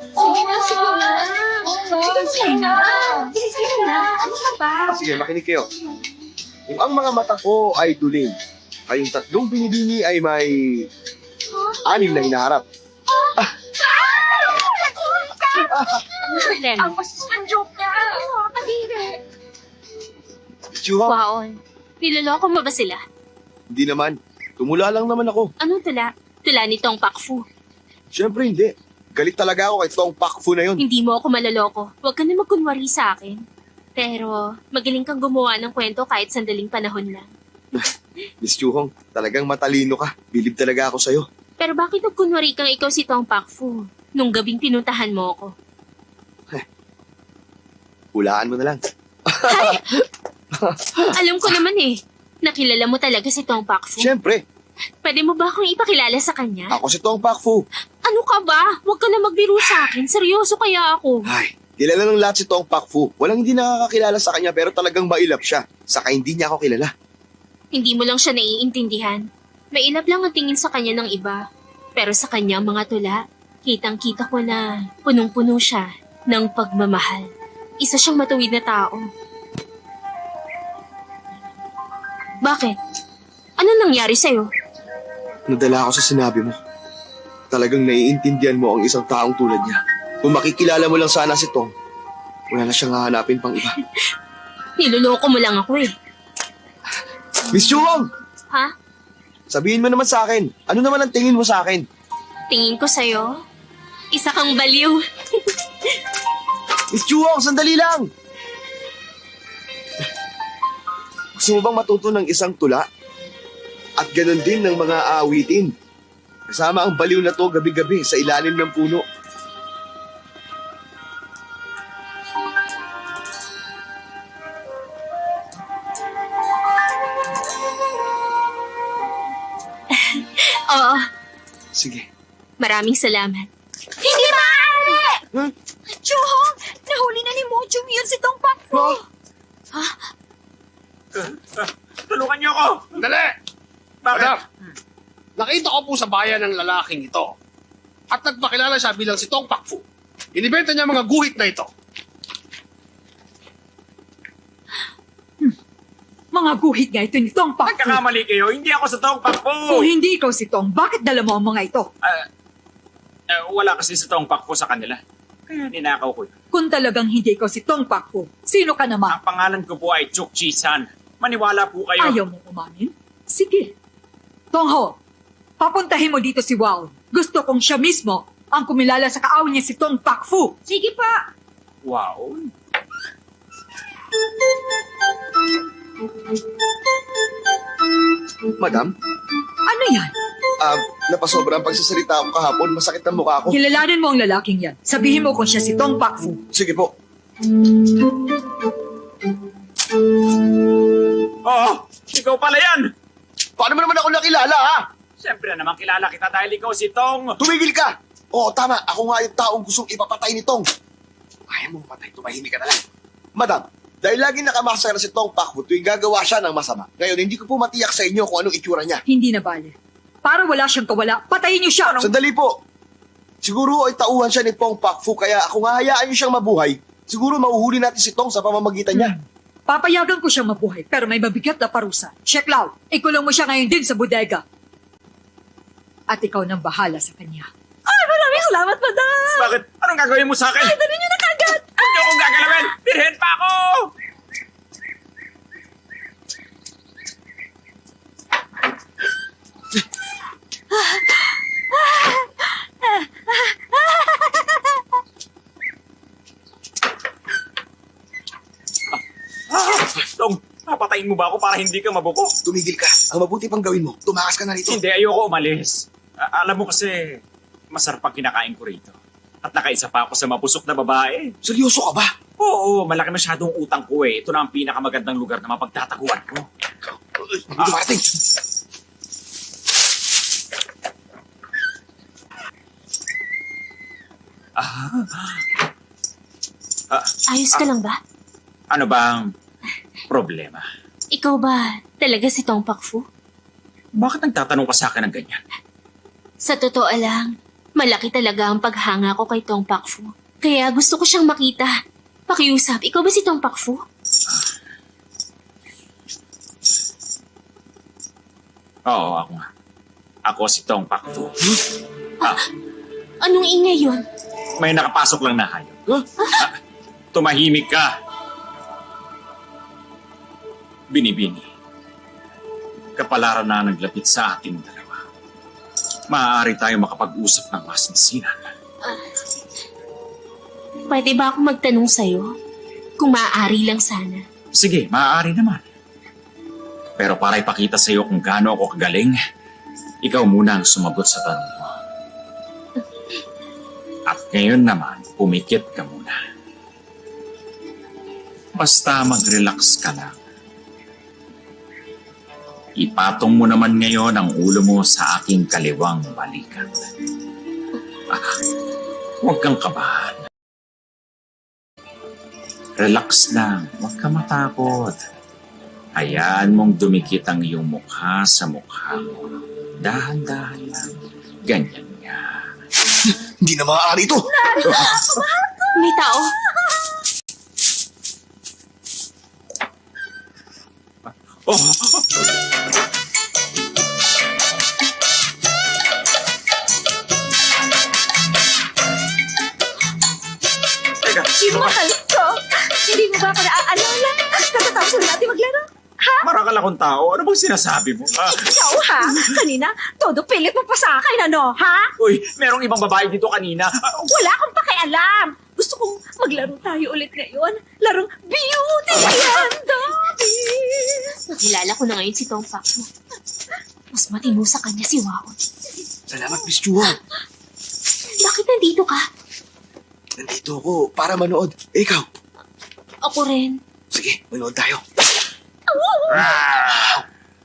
Sige na, sige na. Sige na. Sige na. Ano ka ba? Sige, makinig kayo. Kung ang mga mata ko ay duling, kayong tatlong binibini ay may 6 na hinaharap. Ang masasang joke na. Kadiri. Chuha, Waon, niloloko mo ba sila? hindi naman. Tumula lang naman ako. Anong tula? Tula nitong Pakfu. Siyempre hindi. Galit talaga ako kay Tong Pakfu na yun. Hindi mo ako maloloko. Huwag ka na magkunwari sa akin. Pero magaling kang gumawa ng kwento kahit sandaling panahon lang. Miss Chuhong, talagang matalino ka. Bilib talaga ako sa'yo. Pero bakit nagkunwari kang ikaw si Tong Pakfu nung gabing pinuntahan mo ako? Hulaan mo na lang. Alam ko naman eh, nakilala mo talaga si Tong Pakfu. Siyempre, Pwede mo ba akong ipakilala sa kanya? ako si Tong Pakfu. Ano ka ba? Huwag ka na magbiro sa akin. Seryoso kaya ako. Ay, kilala ng lahat si Tong Pakfu. Walang hindi nakakakilala sa kanya pero talagang mailap siya. Saka hindi niya ako kilala. Hindi mo lang siya naiintindihan. Mailap lang ang tingin sa kanya ng iba. Pero sa kanyang mga tula, kitang-kita ko na punong-puno siya ng pagmamahal. Isa siyang matuwid na tao. Bakit? Ano nangyari sa'yo? Nadala ako sa sinabi mo. Talagang naiintindihan mo ang isang taong tulad niya. Kung makikilala mo lang sana si Tong, wala na siyang hahanapin pang iba. Niloloko mo lang ako eh. Miss Chuhong! Ha? Sabihin mo naman sa akin, ano naman ang tingin mo sa akin? Tingin ko sa'yo, isa kang baliw. Miss Chuhong, sandali lang! Gusto mo bang matuto ng isang tula? At ganun din ng mga awitin. Kasama ang baliw na to gabi-gabi sa ilalim ng puno. Oo, Sige. maraming salamat. Hindi maaari! Huh? Chuhong, nahuli na ni Mochong yun si Tong Pakfu. Tulungan niyo ako! Dali! Bakit? Madam, nakita ko po sa bayan ng lalaking ito. At nagpakilala siya bilang si Tong Pakfu. Inibenta niya mga guhit na ito. Mga guhit nga ito ni Tong Pakfu. Nagkakamali kayo, hindi ako sa Tong Pakfu! Kung hindi ikaw si Tong, bakit dala mo ang mga ito? Wala kasi sa Tong Pakfu sa kanila. Kaya ninakaw ko yun. Kung talagang hindi ikaw si Tong Pakfu, sino ka naman? Ang pangalan ko po ay Chuk Chi-san. Maniwala po kayo. Ayaw mo umamin? Sige. Tongho, papuntahin mo dito si Wow. Gusto kong siya mismo ang kumilala sa kaaw niya si Tong Pakfu. Sige pa. Wow. Madam, Ano yan? napasobra ang pagsasalita ko kahapon. Masakit ang mukha ko. Kilalanin mo ang lalaking yan. Sabihin mo kung siya si Tong Pakfu. Sige po. Oo, ikaw pala yan! Paano mo naman ako nakilala, ha? Siyempre naman kilala kita dahil ikaw si Tong. Tumigil ka! Oo, tama. Ako nga yung taong gustong ipapatay ni Tong. Ayaw mong patay, tumahimik ka na lang. Madam, dahil lagi nakamasara si Tong Pakfu tuwing gagawa siya ng masama. Ngayon, hindi ko po matiyak sa inyo kung anong itsura niya. Hindi na bale. Para wala siyang kawala, patayin niyo siya. Sandali po. Siguro ay tauhan siya ni Tong Pakfu kaya kung hahayaan niyo siyang mabuhay, siguro mauhuli natin si Tong sa pamamagitan niya. Papayagan ko siyang mabuhay, pero may mabigat na parusa. Sheklaw, ikulong mo siya ngayon din sa bodega. At ikaw nang bahala sa kanya. Ay, maraming salamat, madam. Bakit? Anong gagawin mo sa akin? Ay, dali niyo na kagad. Huwag niyo akong gagalawin! Birhen pa ako! Tong, papatayin mo ba ako para hindi ka mabuko? Tumigil ka. Ang mabuti pang gawin mo, tumakas ka na rito. Hindi, ayoko umalis. Alam mo kasi, masarap ang kinakain ko rito. At nakaisa pa ako sa mapusok na babae. Seryoso ka ba? Oo, malaki masyadong utang ko eh. Ito na ang pinakamagandang lugar na mapagtataguan ko. Hindi marating. Ayos ka lang ba? Ano bang problema? Ikaw ba talaga si Tong Pakfu? Bakit nagtatanong ka sa akin ng ganyan? Sa totoo lang, Malaki talaga ang paghanga ko kay Tong Pakfu. Kaya gusto ko siyang makita. Pakiusap, ikaw ba si Tong Pakfu? Oo, ako nga. Ako si Tong Pakfu. Anong ingay yun? May nakapasok lang na hayop. Tumahimik ka. Binibini. Kapalaran na naglapit sa ating dalawa. Maaari tayo makapag-usap ng mas masinan. Pwede ba akong magtanong sa'yo? Kung maaari lang sana. Sige, maaari naman. Pero para ipakita sa iyo kung gaano ako kagaling, ikaw muna ang sumagot sa tanong mo. At ngayon naman, pumikit ka muna. Basta mag-relax ka lang. Ipatong mo naman ngayon ang ulo mo sa aking kaliwang balikat. Huwag kang kabahan. Relax lang, huwag ka matakot. Hayaan mong dumikit ang iyong mukha sa mukha mo. Dahan-dahan lang. Ganyan nga. Hindi na maaari ito. May tao. Oh! Teka, sino ka? Mahal ko. Hindi mo ba ako naaalala? Katatapos na natin maglaro. Marakal akong tao. Ano bang sinasabi mo? Ikaw ha? Kanina, todo pilit mo pa sa akin, ano? Ha? Uy, merong ibang babae dito kanina. Wala akong pakialam. Gusto kong maglaro tayo ulit ngayon. Larong beauty and the beast. Nakilala ko na ngayon si Tong Pakfu. Mas matino sa kanya si Waon. Salamat, Miss Chua. Bakit nandito ka? Nandito ako para manood. Ikaw. Ako rin. Sige, manood tayo.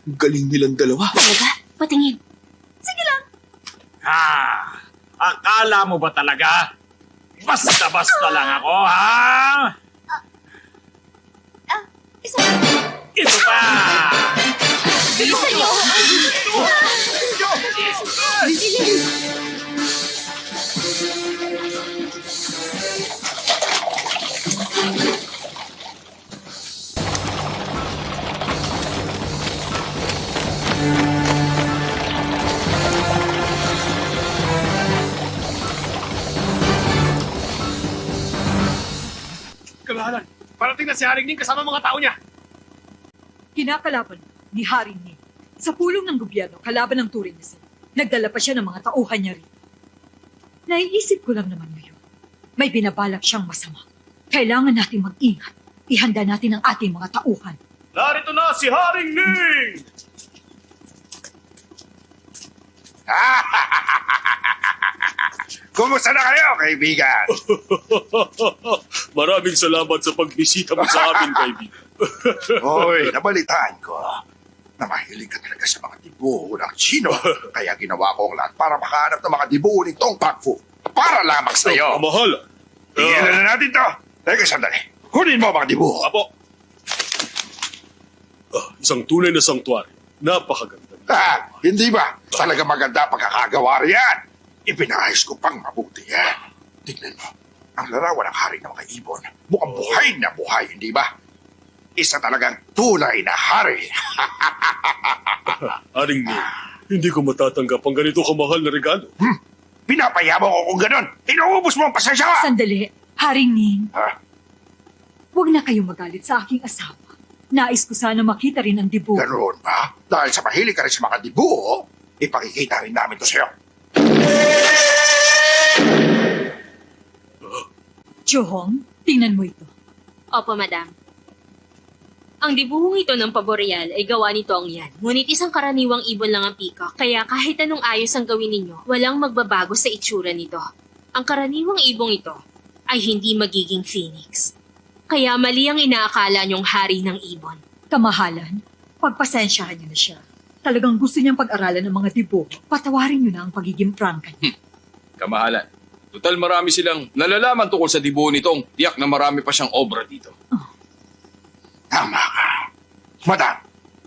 Ang galing nilang dalawa. Talaga? Patingin. Akala mo ba talaga? Basta-basta lang ako, ha? Ito pa! Bilisan niyo! Kamahalan, parating na si Haring Ning kasama mga tao niya. Kinakalaban ni Haring Ning sa pulong ng gobyerno kalaban ng Turing niya. Nagdala pa siya ng mga tauhan niya rin. Naiisip ko lang naman ngayon, may binabalak siyang masama. Kailangan natin mag-ingat. Ihanda natin ang ating mga tauhan. Narito na si Haring Ning! Kumusta na kayo, kaibigan? Maraming salamat sa pagbisita mo sa amin, kaibigan. Hoy, nabalitaan ko na mahilig ka talaga sa mga dibuho ng Chino. Kaya ginawa ko ang lahat para makahanap ng mga dibuho ni Tong Pakfu. Para lamang sa'yo. Kamahalan. Tigilan na natin to. Teka, sandali. Kunin mo ang mga dibuho. Apo. Isang tunay na sangtuary. Napakaganda. Hindi ba? Talaga maganda pagkakagawa riyan. Ipinahayos ko pang mabuti yan. Tignan mo. Ang larawan ng hari ng mga ibon. Mukhang buhay na buhay, hindi ba? Isa talagang tunay na hari. Haring Ning, hindi ko matatanggap ang ganito kamahal na regalo. Pinapayabang ko kung ganon. Inuubos mo ang pasensya ka. Sandali, Haring Ning, Ha? huwag na kayong magalit sa aking asawa. Nais ko sana makita rin ang dibuho. Ganoon ba? Dahil sa mahilig ka rin sa mga dibuho, ipakikita rin namin to sa'yo. Johong, tingnan mo ito. Opo, madam. Ang dibuhong ito ng paboreal ay gawa ni Tong Yan. Ngunit isang karaniwang ibon lang ang peacock, kaya kahit anong ayos ang gawin ninyo, walang magbabago sa itsura nito. Ang karaniwang ibong ito ay hindi magiging phoenix. Kaya mali ang inaakala niyong hari ng ibon. Kamahalan, pagpasensyahan niyo na siya. Talagang gusto niyang pag-aralan ng mga dibuho. Patawarin niyo na ang pagiging prangka niya. Kamahalan. Total marami silang nalalaman tungkol sa dibuho nitong tiyak na marami pa siyang obra dito. Tama ka. Madam,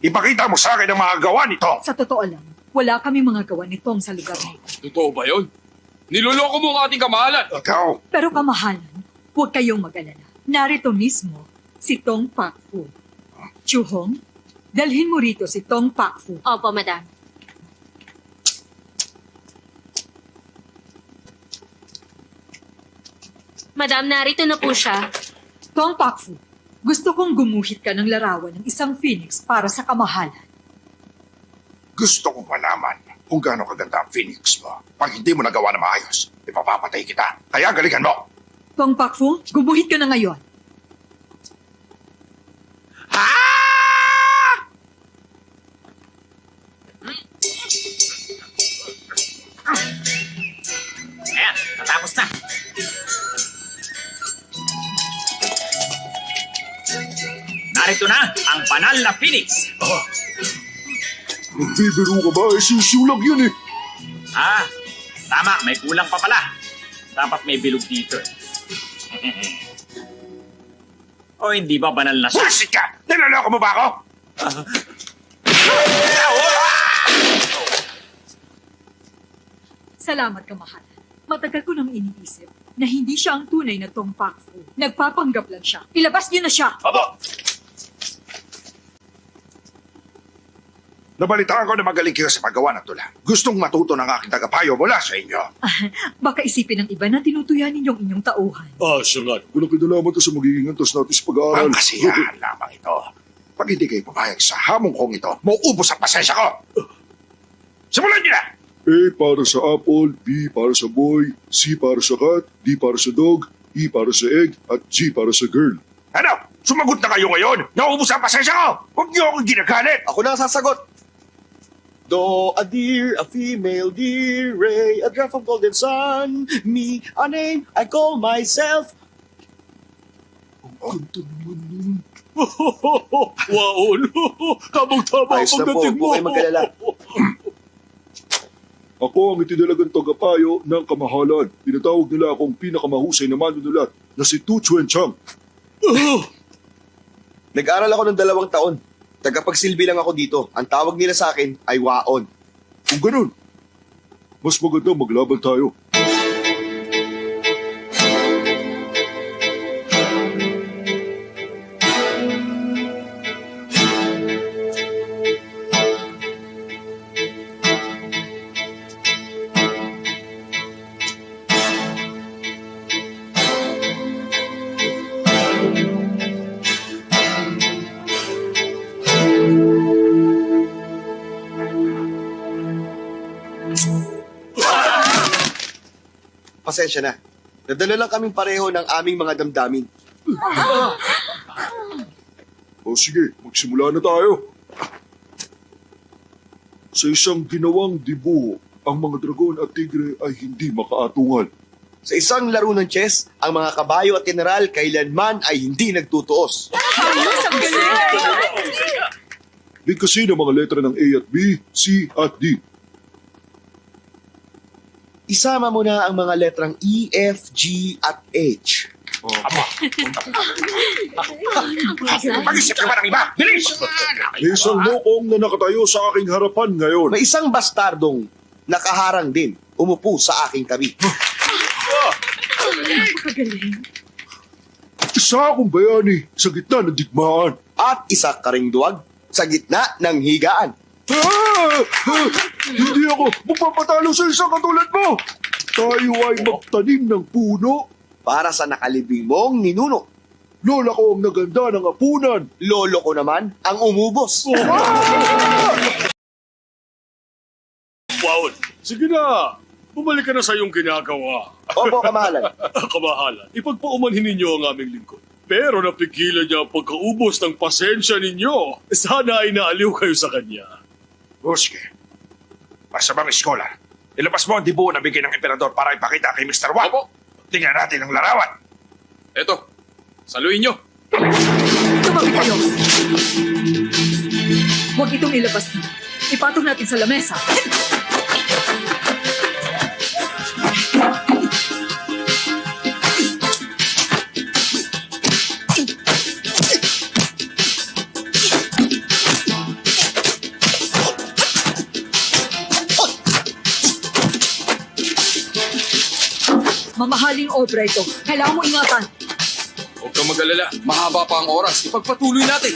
ipakita mo sa akin ang mga gawa nito. Sa totoo lang, wala kami mga gawa nitong sa lugar nito. Totoo ba yun? Niloloko mo ang ating kamahalan. Ikaw, Pero kamahalan, huwag kayong mag-alala. Narito mismo si Tong Pakfu. Chuhong, dalhin mo rito si Tong Pakfu. Opo, madam. Madam, narito na po siya. Tong Pakfu, gusto kong gumuhit ka ng larawan ng isang phoenix para sa kamahalan. gusto kong malaman kung gaano kaganda ang Phoenix mo. Pag hindi mo nagawa na maayos, ipapapatay kita. Kaya galingan mo. Tong Pakfu, gumuhit ka na ngayon. Ayan, natapos na. Narito na ang banal na Phoenix. Nagbibiro ka ba? Sisulag yun eh. Ah, tama, may kulang pa pala. Dapat may bilog dito. O hindi ba banal na siya? Bullshit ka! Nilaloko mo ba ako? Salamat, kamahalan. Matagal ko nang iniisip na hindi siya ang tunay na Tong Pakfu. Nagpapanggap lang siya. Ilabas niyo na siya! Abo! Nabalitaan ko na magaling kayo sa paggawa ng tula. Gustong matuto ng aking tagapayo mula sa inyo. Baka isipin ng iba na tinutuyan ninyong inyong tauhan. Siya nga. Walang kinalaman to sa magiging antos natin sa pag-aaral. Ang kasiyahan lamang ito. Pag hindi kayo pumayag sa hamong kong ito, mauubos ang pasensya ko. Simulan niyo na! A para sa apple, B para sa boy, C para sa cat, D para sa dog, E para sa egg, at G para sa girl. Ano? Sumagot na kayo ngayon! Nauubos ang pasensya ko! Huwag niyo akong ginagalit! Ako na ang sasagot. Do, a deer, a female deer, ray, a drop of golden sun, me, a name, I call myself. Ang ganda naman nun. Waon! Tamang-tama Ayos ang na po, pagdating mo. huwag kayong mag-alala. Ako ang itinalagang tagapayo ng kamahalan. Tinatawag nila akong pinakamahusay na manunulat na si Tu Chuen Chang. Nag-aral ako ng 2 taon. Tagapagsilbi lang ako dito. Ang tawag nila sa akin ay Waon. Kung ganun, mas maganda maglaban tayo. Pasensya na. Nadala lang kaming pareho ng aming mga damdamin. O sige, magsimula na tayo. Sa isang ginawang dibuho, ang mga dragon at tigre ay hindi makaatungal. Sa isang laro ng chess, ang mga kabayo at general kailanman ay hindi nagtutuos. Bigkasin ang mga letra ng A at B, C at D. Isama mo na ang mga letrang E, F, G at H. Mag-isip ka ba ng iba? Bilis! May isang mokong na nakatayo sa aking harapan ngayon. May isang bastardong nakaharang din umupo sa aking tabi. Isa akong bayani sa gitna ng digmaan. At isa ka ring duwag sa gitna ng higaan. Hindi ako magpapatalo sa isang katulad mo. Tayo ay magtanim ng puno. Para sa nakalibing mong ninuno. Lola ko ang naganda ng apunan. Lolo ko naman ang umubos. Wow. Sige na. Bumalik ka na sa iyong ginagawa. Opo, kamahalan. Kamahalan, ipagpaumanhin ninyo ang aming lingkod. Pero napigilan niya ang pagkaubos ng pasensya ninyo. Sana ay naaliw kayo sa kanya. O sige. Masamang scholar. Ilabas mo ang dibuho na bigay ng emperador para ipakita kay Mr. Wang. Opo. Tingnan natin ang larawan. Eto, saluhin nyo. Tumabi kayo! Huwag itong ilabas na. Ipatong natin sa lamesa. mamahaling obra ito. Kailangan mo ingatan. Huwag kang mag-alala. Mahaba pa ang oras. Ipagpatuloy natin.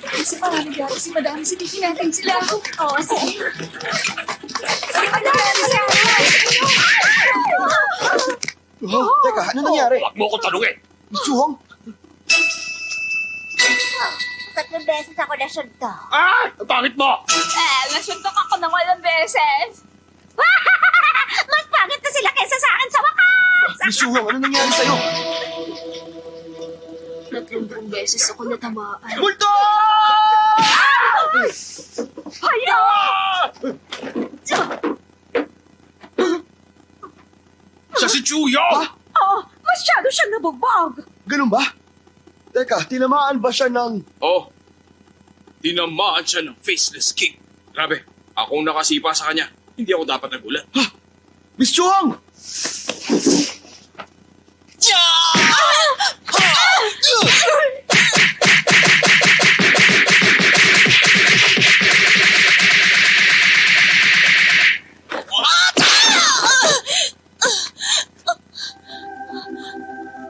Kasi marami dito si Madami. Silipin natin sila. Oo, sige. Teka, ano nangyari? Huwag mo ko tanungin. Miss Chuhong? Tatlong beses ako nasunto. Ah! Ang pangit mo! Nasuntok ako ng walang beses. Mas pangit na sila kaysa sa akin sa wakas! Miss Chuhong, ano nangyari sa'yo? 30 beses ako natamaan. Multo! Hayo! Siya si Chuyo! Oh, masyado siyang nabugbog. Ganun ba? Teka, tinamaan ba siya ng... Oh, tinamaan siya ng faceless king. Grabe, ako ang nakasipa sa kanya. Hindi ako dapat nagulat. Miss Chuhong!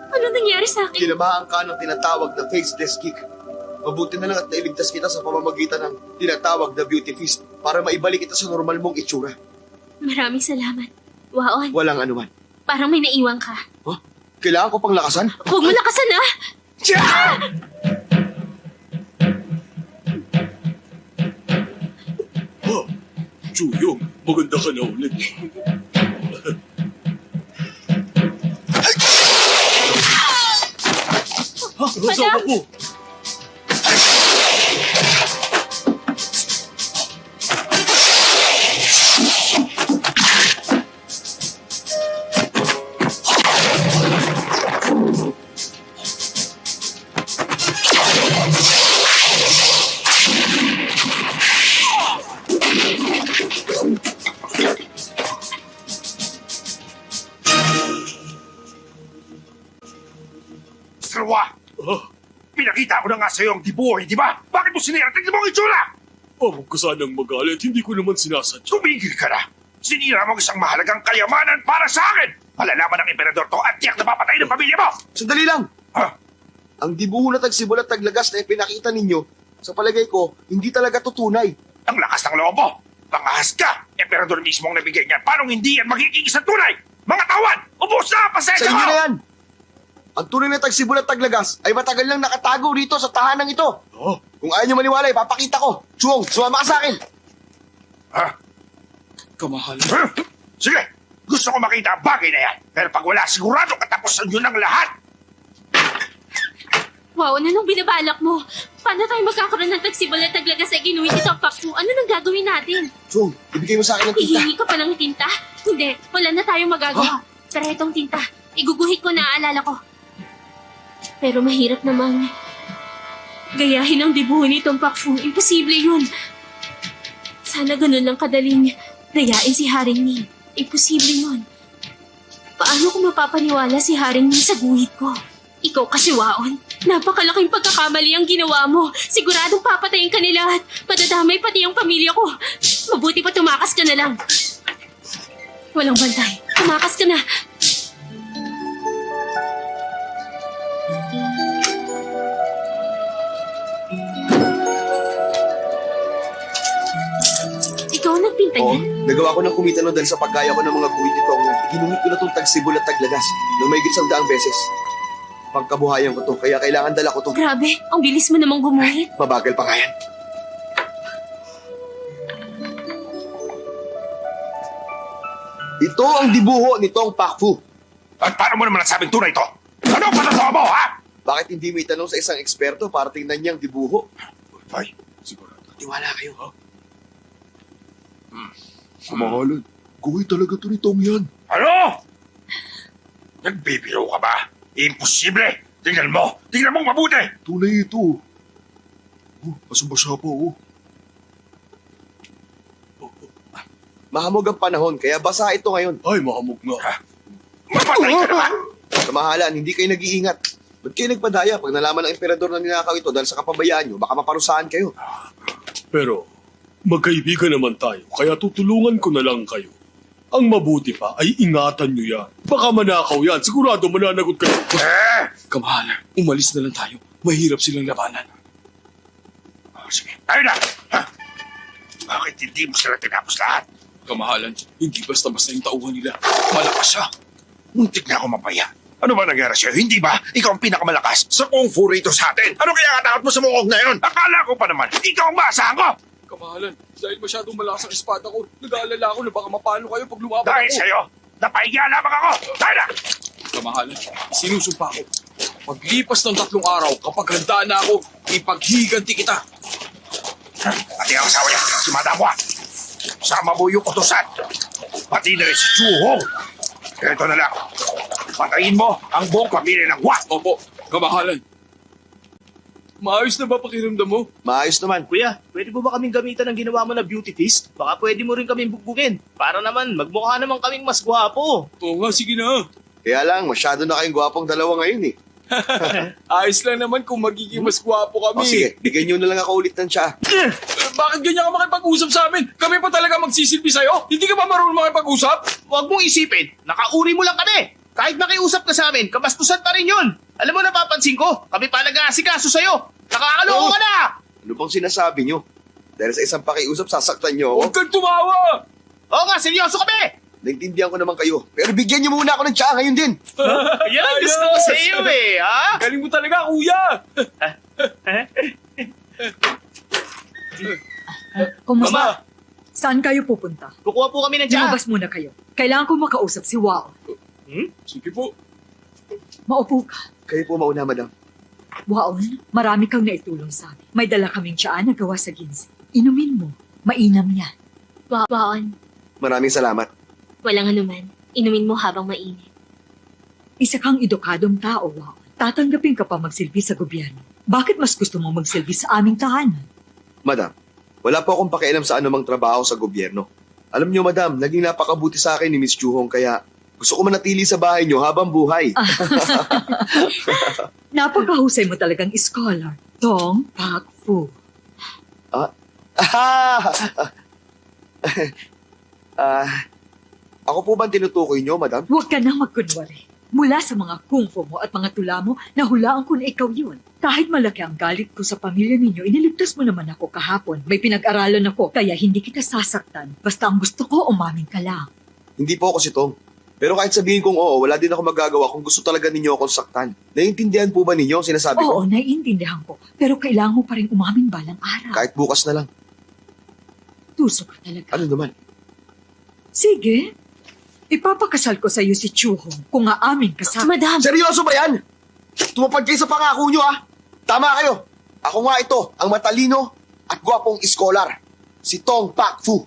Ano nangyari sa akin? Tinamaan ka ng tinatawag na faceless kick. Mabuti na lang at nailigtas kita sa pamamagitan ng tinatawag na beauty feast para maibalik kita sa normal mong itsura. Maraming salamat. Waon, Walang anuman. parang may naiwan ka. Huh? Kailangan ko pang lakasan? Huwag mo lakasan ah! Chuyong, maganda ka na ulit. Madam! Ako. Sarwa! Pinakita ko na nga sa'yo ang dibuhay, di ba? Bakit mo sinira? Tignan mo ang itsura! Huwag ka sanang magalit. Hindi ko naman sinasadya. Tumigil ka na! Sinira mo ang isang mahalagang kayamanan para sa akin! Malalaman ng emperador to at tiyak na papatay ng pamilya mo! Sandali lang! Ha? Ang dibuho na tagsibol at taglagas na ipinakita ninyo, sa palagay ko, hindi talaga tutunay. Ang lakas ng loob mo! Pangahas ka! Emperador mismo ang nabigay niya. Paano hindi yan magiging isang tunay? Mga tawan! Ubus na! Sa Pasensya inyo mo! na yan! Ang tunay na tagsibol at taglagas ay matagal nang nakatago rito sa tahanang ito. Oh, Kung ayaw nyo maniwala, ipapakita ko. Chuong, sumama ka sa akin. Ha? Kamahalan. Huh? Sige! Gusto ko makita ang bagay na yan. Pero pag wala, sigurado katapusan nyo ng lahat! Wow, ano nung binabalak mo? Paano tayo magkakaroon ng tagsibol at taglagas sa ginuwi ni Top Paksu? Ano nang gagawin natin? Chuong, ibigay mo sa akin ng tinta. Hihingi ka pa ng tinta? Hindi, wala na tayong magagawa. Pero itong tinta, iguguhit ko na aalala ko. Pero mahirap namang gayahin ang dibuho ni Tom Pakfu. Imposible yun. Sana ganun lang kadaling dayain si Haring Ning. Imposible yun. Paano ko mapapaniwala si Haring Ning sa guhit ko? Ikaw kasi, Waon. Napakalaking pagkakamali ang ginawa mo. Siguradong papatayin ka nila at madadamay pati ang pamilya ko. Mabuti pa tumakas ka na lang. Walang bantay. Tumakas ka na. Ikaw ang nagpinta Oo, niya? nagawa ko ng kumitano dahil sa paggaya ko ng mga guhit nito. Ginuhit ko na itong tagsibol at taglagas nang may 100 beses. Pagkabuhayan ko to, kaya kailangan dala ko to. Grabe, ang bilis mo namang gumuhit. Mabagal pa nga yan. Ito ang dibuho nitong Pakfu. At paano mo naman nasabing tunay to? Ano pa totoo mo, ha? Bakit hindi mo itanong sa isang eksperto para tingnan niyang dibuho? Ay, sigurado. Tiwala kayo, ha? Kamahalan, guhit talaga to ni Tong yan. Ano? Nagbibiro ka ba? Imposible! Tingnan mo! Tingnan mo mabuti! Tunay ito. Oh, basang-basa pa, oh. Mahamog ang panahon, kaya basa ito ngayon. ay, mahamog nga. Mapatay ka naman! Kamahalan, hindi kayo nag-iingat. Ba't kayo nagpadaya pag nalaman ng emperador na ninakaw ito dahil sa kapabayaan nyo, baka maparusahan kayo. Pero, magkaibigan naman tayo, kaya tutulungan ko na lang kayo. Ang mabuti pa ay ingatan nyo yan. Baka manakaw yan, sigurado mananagot kayo. Kamahalan, umalis na lang tayo. Mahirap silang labanan. Sige, tayo na! Ha? Bakit hindi mo sila tinapos lahat? Kamahalan, hindi basta-basta yung tauhan nila. Malakas siya. Muntik na ako mapaya. Ano ba nangyari sa'yo? Hindi ba? Ikaw ang pinakamalakas sa kung fu rito sa atin. Ano kaya katakot mo sa mukog na yun? Akala ko pa naman, ikaw ang maasahan ko! Kamahalan, dahil masyadong malakas ang espada ko, nag-aalala ako na baka mapano kayo pag lumaban Dahil ako. sa'yo, napahiya lamang ako! Tayo na! Kamahalan, sinusumpa ko. Paglipas ng 3 araw, kapag handa na ako, ipaghiganti kita. Pati ang asawa niya, si Madam Hua. Sama mo yung utosan. Pati na rin si Chu Hong. Ito na lang. Patayin mo ang buong pamilya ng Hua. Opo, kamahalan. Maayos na ba pakiramdam mo? Maayos naman. Kuya, pwede po ba kaming gamitan ng ginawa mo na beauty feast? Baka pwede mo rin kaming bugbugin. Para naman, magmukha naman kaming mas gwapo. Oo nga, sige na. Kaya lang, masyado na kayong gwapong dalawa ngayon eh. Ayos lang naman kung magiging mas gwapo kami. O sige, bigyan nyo na lang ako ulit ng tsa. Bakit ganyan ka makipag-usap sa amin? Kami pa talaga magsisilbi sa'yo? Hindi ka ba marunong makipag-usap? Huwag mong isipin, nakauri mo lang kami. Kahit makiusap ka sa amin, kabastusan pa rin yun. Alam mo, napapansin ko, kami pa nag-aasikaso sa'yo. Nakakaloko ka na! Ano bang sinasabi nyo? Dahil sa isang pakiusap, sasaktan nyo Huwag ako. kang tumawa! Oo nga, seryoso kami! Naintindihan ko naman kayo. Pero bigyan nyo muna ako ng tsa ngayon din. Yan ang gusto ko sa iyo eh, ha? Galing mo talaga, kuya! Kumusta? Saan kayo pupunta? Kukuha po kami ng tsa. Lumabas muna kayo. Kailangan ko makausap si Wao. Sige po. Maupo ka. Kayo po mauna, madam. Waon, marami kang naitulong sa amin. May dala kaming tiyaan na gawa sa ginsi. Inumin mo. Mainam yan. Waon, Maraming salamat. walang anuman. Inumin mo habang mainit. Isa kang edukadong tao, Waon. Tatanggapin ka pa magsilbi sa gobyerno. Bakit mas gusto mo magsilbi sa aming tahanan? Madam, wala po akong pakialam sa anumang trabaho sa gobyerno. Alam nyo, madam, naging napakabuti sa akin ni Miss Chu Hong kaya gusto ko manatili sa bahay nyo habang buhay. Napakahusay mo talagang scholar. Tong Pak Fu. Ako po bang tinutukoy nyo, madam? Huwag ka nang magkunwari. Mula sa mga kung fu mo at mga tula mo, nahulaan ko na ikaw yun. Kahit malaki ang galit ko sa pamilya ninyo, iniligtas mo naman ako kahapon. May pinag-aralan ako, kaya hindi kita sasaktan. Basta ang gusto ko, umamin ka lang. Hindi po ako si Tong. Pero kahit sabihin kong oo, wala din ako magagawa kung gusto talaga ninyo akong saktan. Naiintindihan po ba ninyo ang sinasabi ko? Oo, naiintindihan ko. Pero kailangan mo pa rin umamin balang araw. Kahit bukas na lang. Tuso ka talaga. Ano naman? Sige. Ipapakasal ko sa iyo si Chu Hong kung aamin ka sa... Madam! Seryoso ba yan? Tumapad kayo sa pangako nyo, ah! Tama kayo. Ako nga ito, ang matalino at gwapong iskolar. Si Tong Pak Fu.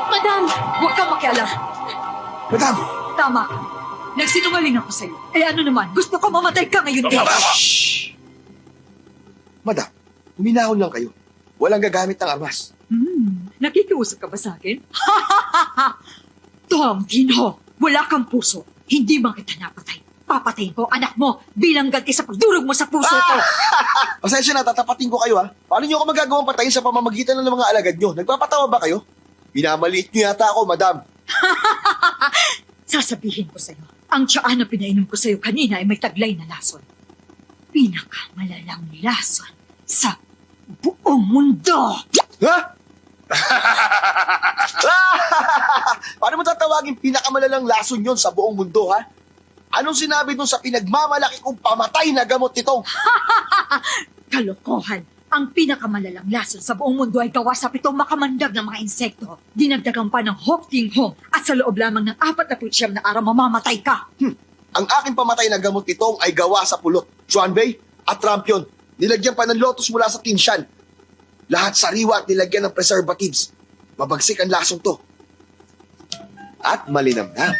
Madam! Huwag kang makialam. Madam! Tama ka. Nagsinungaling ako sa iyo. Eh ano naman, gusto ko mamatay ka ngayon din. Madam, huminahon lang kayo. Walang gagamit ng armas. Nakikiusap ka ba sa akin? Tong Tinho, wala kang puso. Hindi man kita napatay. Papatayin ko anak mo bilang ganti sa pagdurog mo sa puso ko. Pasensya na, tatapatin ko kayo, ha? Paano nyo ako magagawang patayin sa pamamagitan ng mga alagad nyo? Nagpapatawa ba kayo? Pinamaliit nyo yata ako, madam. Sasabihin ko sa'yo, ang tiyaan na pinainom ko sa'yo kanina ay may taglay na lason. Pinakamalalang lason sa buong mundo. Ha? Paano mo tatawagin pinakamalalang lason yon sa buong mundo, ha? Anong sinabi dun sa pinagmamalaki kong pamatay na gamot nitong? Kalokohan. Ang pinakamalalang lason sa buong mundo ay gawa sa 7 makamandag na mga insekto. Dinagdagan pa ng Hok Ting Hong at sa loob lamang ng 49 na araw mamamatay ka. Ang aking pamatay na gamot nitong ay gawa sa pulot, Chuanbei at Rampion. Nilagyan pa ng lotus mula sa Tinshan. Lahat sariwa at nilagyan ng preservatives. Mabagsik ang lasong to. At malinamnam.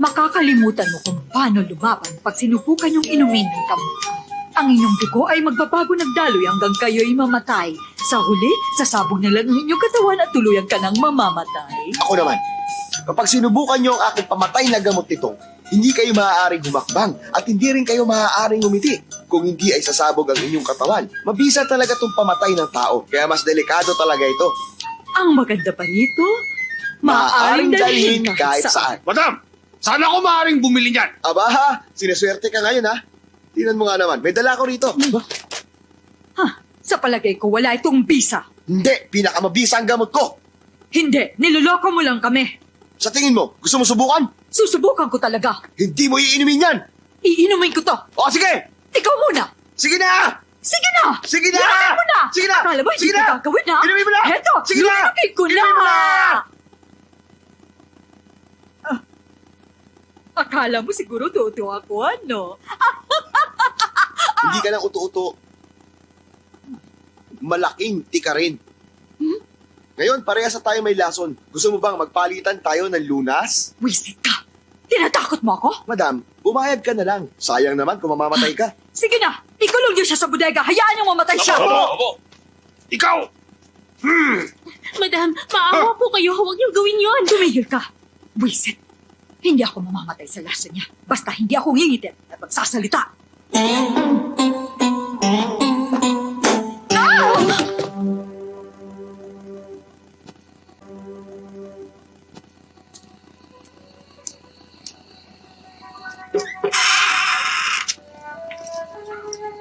Makakalimutan mo kung paano lumaban pag sinubukan yung inumin ng kamot. Ang inyong dugo ay magbabago ng daloy hanggang kayo'y mamatay Sa huli, sasabog na lang ang inyong katawan at tuluyan ka ng mamamatay. Ako naman, kapag sinubukan nyo ang aking pamatay na gamot nitong, hindi kayo maaaring humakbang at hindi rin kayo maaaring umiti. Kung hindi ay sasabog ang inyong katawan, mabisa talaga itong pamatay ng tao. Kaya mas delikado talaga ito. Ang maganda pa rito, Maaaring dalhin kahit saan. Madam, saan ako maaaring bumili niyan? Aba ha, sineswerte ka ngayon ha. Tingnan mo nga naman, may dala ko rito. Sa palagay ko, wala itong bisa. Hindi, pinakamabisa ang gamot ko. Hindi, niloloko mo lang kami. Sa tingin mo, gusto mo subukan? Susubukan ko talaga. Hindi mo iinumin yan. Iinumin ko to. O sige, Ikaw muna. sige na! Sige na! Sige na! Inumin mo na! Sige na! Akala mo, Sige hindi na! ko gagawin ha? Inumin mo na! Heto, Sige na! inumin ko na! Inumin mo na! Akala mo siguro totoo ako, ano? Hindi ka lang uto-uto. Malaking tika rin. Ngayon, parehas na tayo may lason. Gusto mo bang magpalitan tayo ng lunas? Wisit ka. Tinatakot mo ako? Madam, bumayag ka na lang. Sayang naman kung mamamatay ka. Sige na, ikulong niyo siya sa bodega. Hayaan niyong mamatay siya. Opo! Ikaw! Madam, maawa po kayo. Huwag niyong gawin yon. Tumigil ka. Wisit. Hindi ako mamamatay sa lasa niya. Basta hindi ako ngingitin at magsasalita.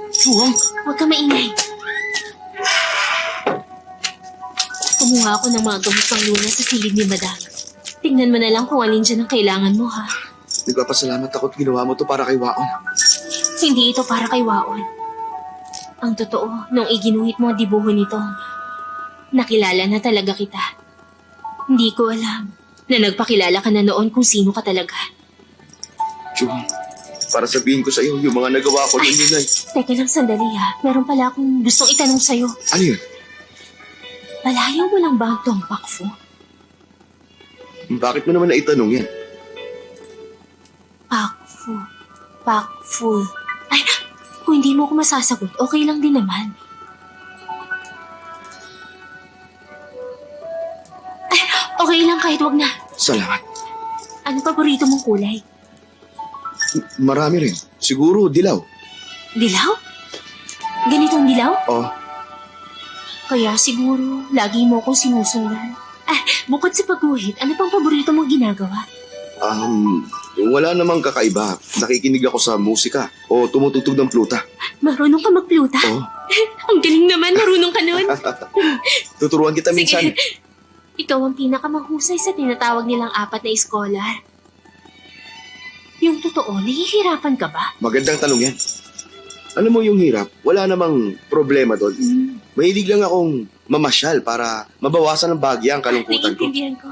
Suwang, Huwag ka maingay. Kumuha ako ng mga gamot pang luna sa silid ni Madam. Tingnan mo na lang kung alin dyan ang kailangan mo, ha? nagpapasalamat ako at ginawa mo to para kay Waon. Hindi ito para kay Waon. Ang totoo, nung iginuhit mo ang dibuho nito, nakilala na talaga kita. Hindi ko alam na nagpakilala ka na noon kung sino ka talaga. Chua, para sabihin ko sa iyo yung mga nagawa ko noon yun ay... Teka lang sandali ha. Meron pala akong gustong itanong sa'yo. Ano yun? Palayaw mo lang ba ang Tongpak Fu? Bakit mo naman naitanong yan? Pakfu. Pakfu. Ay, kung hindi mo ako masasagot, okay lang din naman. Ay, okay lang kahit wag na. Salamat. Ano paborito mong kulay? Marami rin. Siguro dilaw. Dilaw? Ganitong dilaw? Oh, Kaya siguro, lagi mo akong sinusundan. Bukod sa pagguhit, ano pang paborito mong ginagawa? wala namang kakaiba. Nakikinig ako sa musika o tumutugtog ng pluta. Marunong ka magpluta? Oh, Ang galing naman, marunong ka nun. tuturuan kita minsan. Sige, ikaw ang pinakamahusay sa tinatawag nilang 4 na scholar. Yung totoo, nahihirapan ka ba? Magandang tanong yan. Alam mo yung hirap, wala namang problema doon. Mahilig lang akong mamasyal para mabawasan ng bagya ang kalungkutan ko. Naiintindihan ko.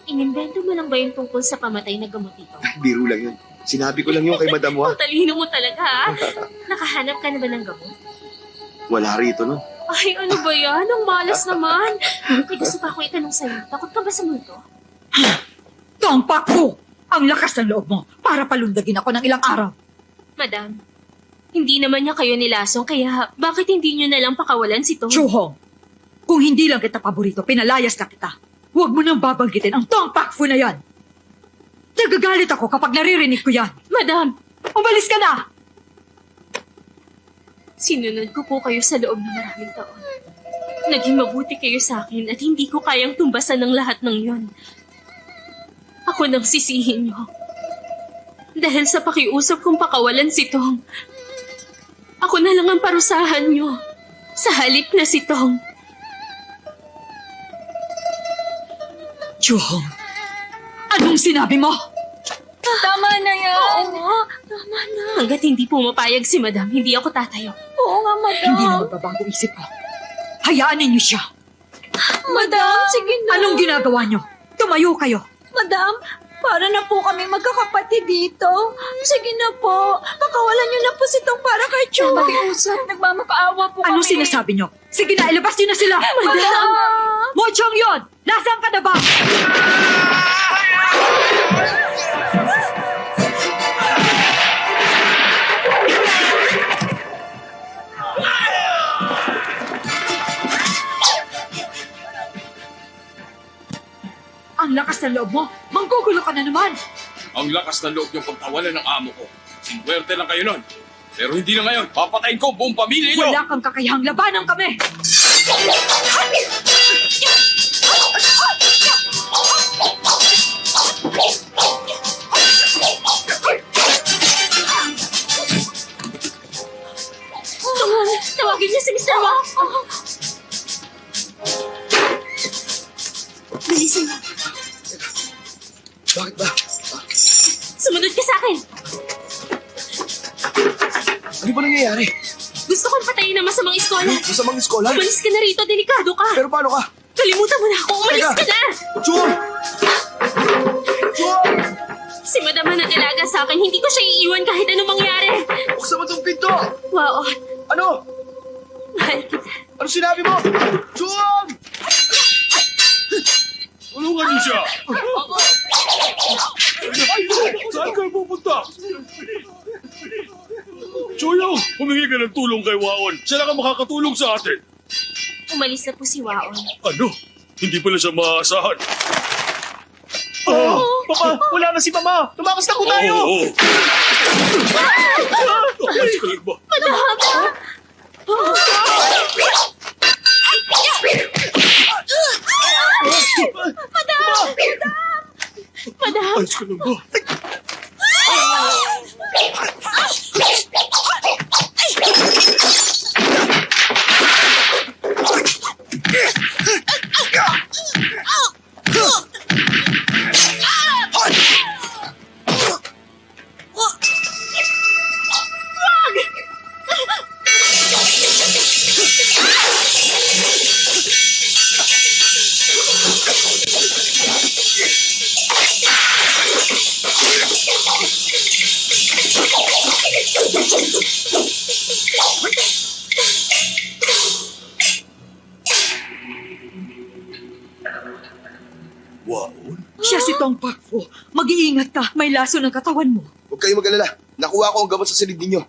Inimbento mo lang ba yung tungkol sa pamatay na gamot ito? Biro lang yun. Sinabi ko lang yun kay Madam Wa. Ang talino mo talaga, ha? Nakahanap ka na ba ng gamot? Wala rito, no? Ay, ano ba yan? Ang malas naman. May gusto pa akong itanong sa'yo. Takot ka ba sa multo? Tongpak Fu! Ang lakas ng loob mo para palundagin ako ng ilang araw. Madam, hindi naman niya kayo nilasong, kaya bakit hindi niyo na lang pakawalan si Tong? Chuhong, kung hindi lang kita paborito, pinalayas na kita. Huwag mo nang babanggitin ang Tongpak Fu na yan. Nagagalit ako kapag naririnig ko yan. Madam, Umalis ka na! sinunod ko po kayo sa loob ng maraming taon. Naging mabuti kayo sa akin at hindi ko kayang tumbasan ng lahat ng yon. Ako nang sisihin niyo. Dahil sa pakiusap kong pakawalan si Tong, ako na lang ang parusahan niyo. Sa halip na si Tong. Chuhong, anong sinabi mo? Tama na yan. Oo, tama na. Hanggat hindi pumapayag si Madam, hindi ako tatayo. Oo nga, madam. Hindi na magbabago isip ko. Hayaan ninyo siya. Madam, sige na. Anong ginagawa nyo? Tumayo kayo. Madam, para na po kami magkakapatid dito. Sige na po. Pakawalan niyo na po si Tong para kay Chu. Nagmamakaawa po kami. Anong sinasabi nyo? Sige na, ilabas nyo na sila. Madam! Mochong yon! Nasaan ka na ba? loob mo? Manggugulo ka na naman. Ang lakas ng loob niyong pagtawalan ng amo ko. Sinwerte lang kayo nun. Pero hindi na ngayon. Papatayin ko buong pamilya niyo. Wala kang kakayahang labanan kami. Tawagin niyo si Mr. Wang. Bilisan mo. Bakit ba? Sumunod ka sa akin. Ano ba nangyayari? Gusto kong patayin ang masamang eskola. Masamang eskola? Umalis ka na rito, delikado ka. Pero paano ka? Kalimutan mo na ako, umalis Teka. ka na. Chum! Chum! Si Madam ang nag-alaga sa akin, hindi ko siya iiwan kahit anong mangyari. Buksan mo itong pinto! Wow, Ano? mahal kita. Ano sinabi mo? Chum! Tulungan niyo siya! Saan kayo pupunta? Choyong, humingi ka ng tulong kay Waon. Siya lang ang makakatulong sa atin. Umalis na po si Waon. Ano? Hindi pala siya maaasahan. Papa, wala na si Mama. Tumakas na ko tayo. Oo. Ayos ka lang ba? Madam! Ayos ka lang ba? Siya si Tong Pakpo. Mag-iingat ka. May laso ng katawan mo. Huwag kayong mag-alala. Nakuha ko ang gamot sa silid ninyo.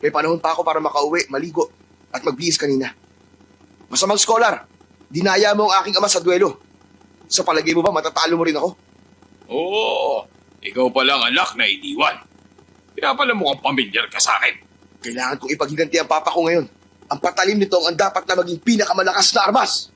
May panahon pa ako para makauwi, maligo, at magbihis kanina. Masamang scholar, dinaya mo ang aking ama sa duelo. Sa palagay mo ba, matatalo mo rin ako? Oo. Ikaw palang anak na iniwan. Pinapala mo kang pamilyar ka sa akin. Kailangan kong ipaghiganti ang papa ko ngayon. Ang patalim nito ang dapat na maging pinakamalakas na armas.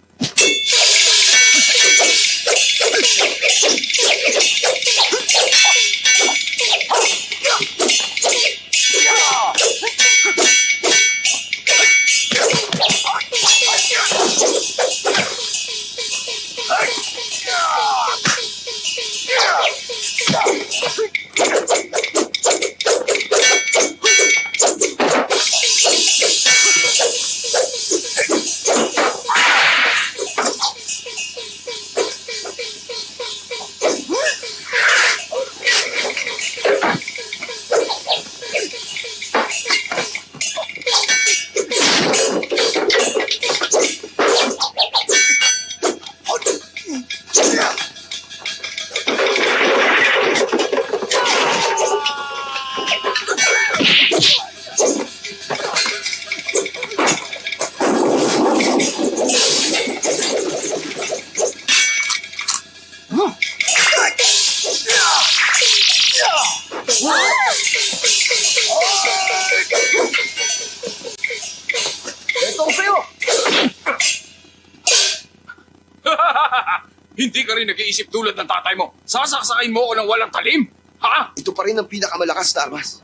Hindi ka rin nag-iisip tulad ng tatay mo. Sasaksakin mo ako ng walang talim? Ha? Ito pa rin ang pinakamalakas na armas.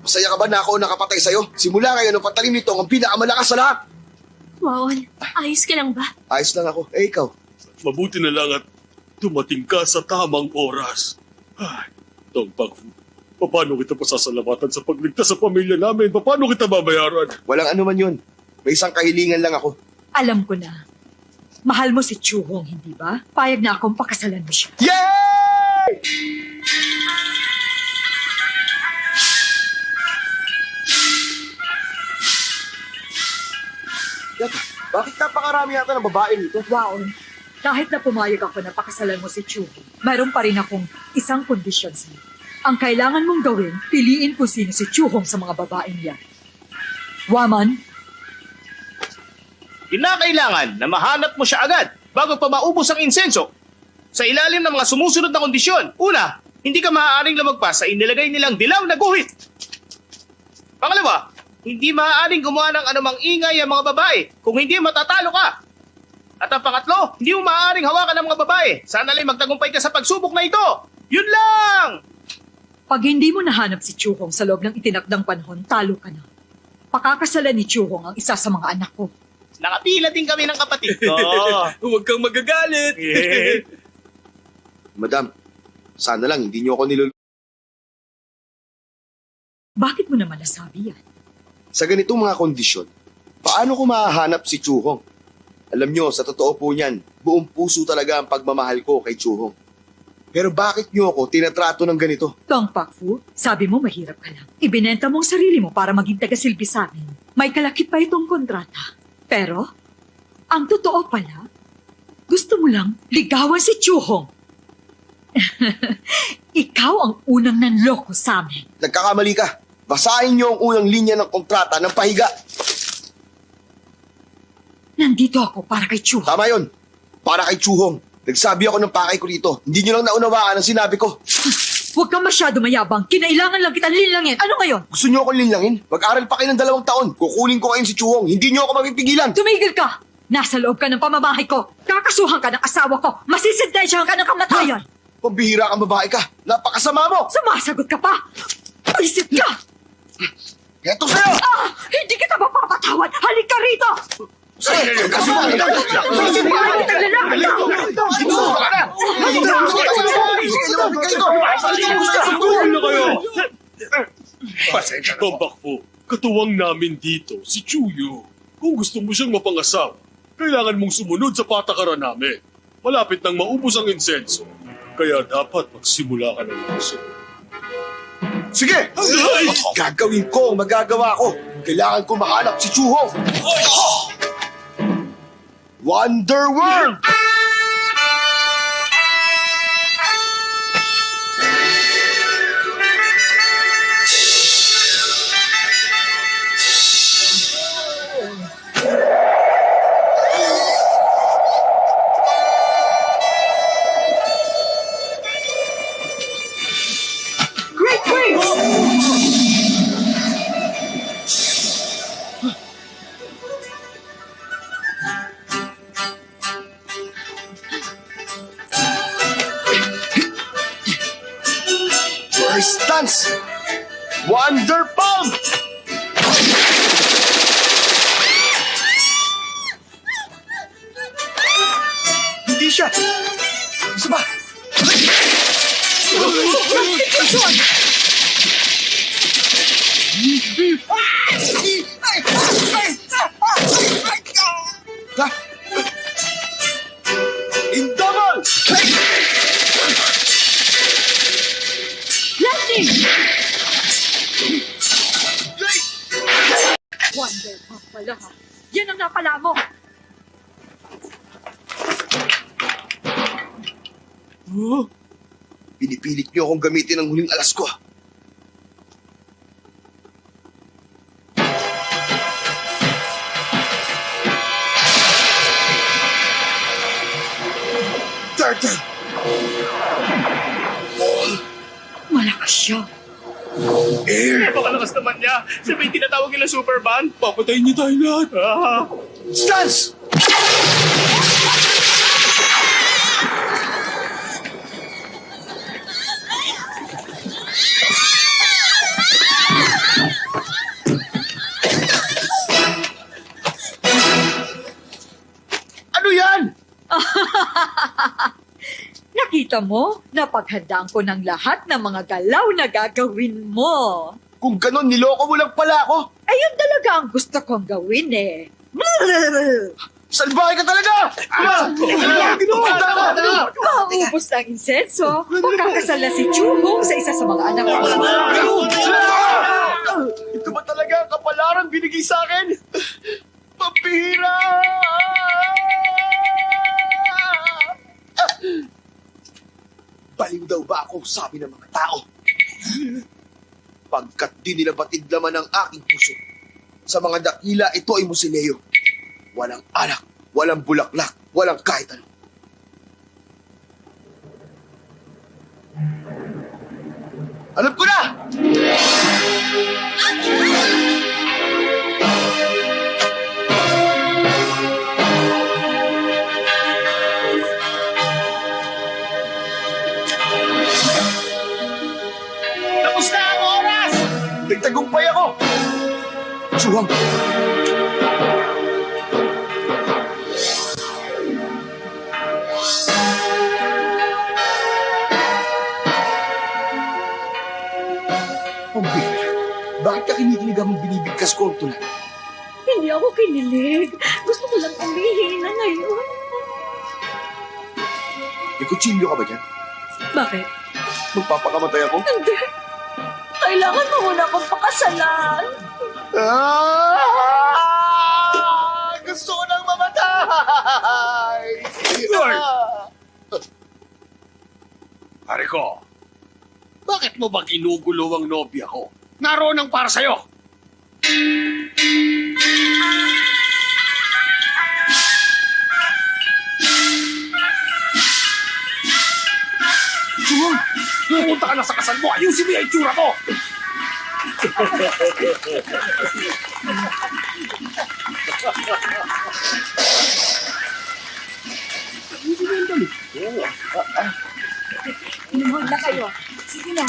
Masaya ka ba na ako nakapatay sa'yo? Simula ngayon, ang patalim nito ang pinakamalakas sa lahat. Waon, ayos ka lang ba? Ayos lang ako. Eh, ikaw? Mabuti na lang at dumating ka sa tamang oras. Ay, Tong Pakpo, paano kita pasasalamatan sa pagligtas sa pamilya namin? Paano kita babayaran? Walang ano man yun. May isang kahilingan lang ako. Alam ko na. Mahal mo si Chuhong, hindi ba? Payag na akong pakasalan mo siya. Yay! Yata, bakit napakarami yata ng babae nito? Waon, kahit na pumayag ako na pakasalan mo si Chuhong, mayroon pa rin akong isang kondisyon sa'yo. Ang kailangan mong gawin, piliin kung sino si Chuhong sa mga babaeng yan. Waman, Kinakailangan na mahanap mo siya agad bago pa maubos ang insenso. Sa ilalim ng mga sumusunod na kondisyon. Una, hindi ka maaaring lumagpas sa inilagay nilang dilaw na guhit. Pangalawa, hindi maaaring gumawa ng anumang ingay ang mga babae kung hindi matatalo ka. At ang pangatlo, hindi mo maaaring hawakan ng mga babae. Sana lang magtagumpay ka sa pagsubok na ito. Yun lang! pag hindi mo nahanap si Chuhong sa loob ng itinakdang panahon, talo ka na. Pakakasalan ni Chuhong ang isa sa mga anak ko. Nakapila din kami ng kapatid ko. Huwag kang magagalit. Madam, sana lang hindi niyo ako Bakit mo naman nasabi yan? Sa ganitong mga kondisyon, paano ko mahahanap si Chuhong? Alam niyo, sa totoo po niyan, buong puso talaga ang pagmamahal ko kay Chuhong. Pero bakit niyo ako tinatrato ng ganito? Tong Pakfu, sabi mo mahirap ka lang. Ibinenta mo ang sarili mo para maging tagasilbi sa amin. May kalakip pa itong kontrata. Pero, ang totoo pala, gusto mo lang ligawan si Chuhong. Ikaw ang unang nanloko sa amin. Nagkakamali ka. Basahin niyo ang unang linya ng kontrata ng pahiga. Nandito ako para kay Chuhong. Tama yun. Para kay Chuhong. Nagsabi ako ng pakay ko dito. Hindi niyo lang naunawaan ang sinabi ko. Huwag kang masyado mayabang. Kinailangan lang kitang linlangin. Ano ngayon? Gusto niyo akong linlangin? Mag-aral pa kayo ng 2 taon. Kukunin ko kayo si Chuhong. Hindi niyo ako mapipigilan. Tumigil ka! Nasa loob ka ng pamamahay ko. Kakasuhan ka ng asawa ko. Masisintensyahan ka ng kamatayan. Pambihira kang babae ka. Napakasama mo. Sumasagot ka pa. Isip ka! Eto sa'yo! Hindi kita mapapatawad! Halika rito! Pambakfo, katuwang namin dito, si Chuyo. Kung gusto mo siyang mapangasawa, kailangan mong sumunod sa patakaran namin. Malapit nang maubos ang insenso. Kaya dapat magsimula ka ng puso. Sige! Gagawin ko ang magagawa ko. Kailangan ko mahanap si Chuhong. Wonder World! Great Grace! First dance! Wonder Palm! Hindi siya! Isa ba? Ha? Indaman! Lightning! Wonder pa pala ha. Yan ang napala mo. Pinipilit niyo akong gamitin ang huling alas ko. Turtle! Malakas siya. Air! Napakalakas naman niya. Siya ba yung tinatawag nila Superman? Papatayin niyo tayo lahat. Stance! Ano yan? Nakita mo? Napaghandaan ko ng lahat ng mga galaw na gagawin mo. Kung ganon, niloko mo lang pala ako. Ayun talaga ang gusto kong gawin eh. Salbahe ka talaga! Maubos ang insenso. Magkakasal na si Chuhong sa isa sa mga anak ko. Ito ba talaga ang kapalarang binigay sa akin? Pambihira! Baliw daw ba ako, sabi ng mga tao? Pagkat di nila batid laman ang aking puso. Sa mga dakila, ito ay musileo. Walang anak, walang bulaklak, walang kahit ano. Alam ko na! Tapos na ang oras! Nagtagumpay ako! Suwang! Pambira, bakit ka kinikilig ang binibigkas ko ang tulad? Hindi ako kinilig. Gusto ko lang umihi na ngayon. May kutsilyo ka ba dyan? Bakit? Magpapakamatay ako? Hindi. Kailangan mo muna akong pakasalan. Gusto ko nang mamatay! Lord! Pare ko, bakit mo ba ginugulo ang nobya ko? Naroon ang para sa'yo. Pumunta ka na sa kasal mo. Ayusin mo yung itsura mo. Lumuhod na kayo. Sige na.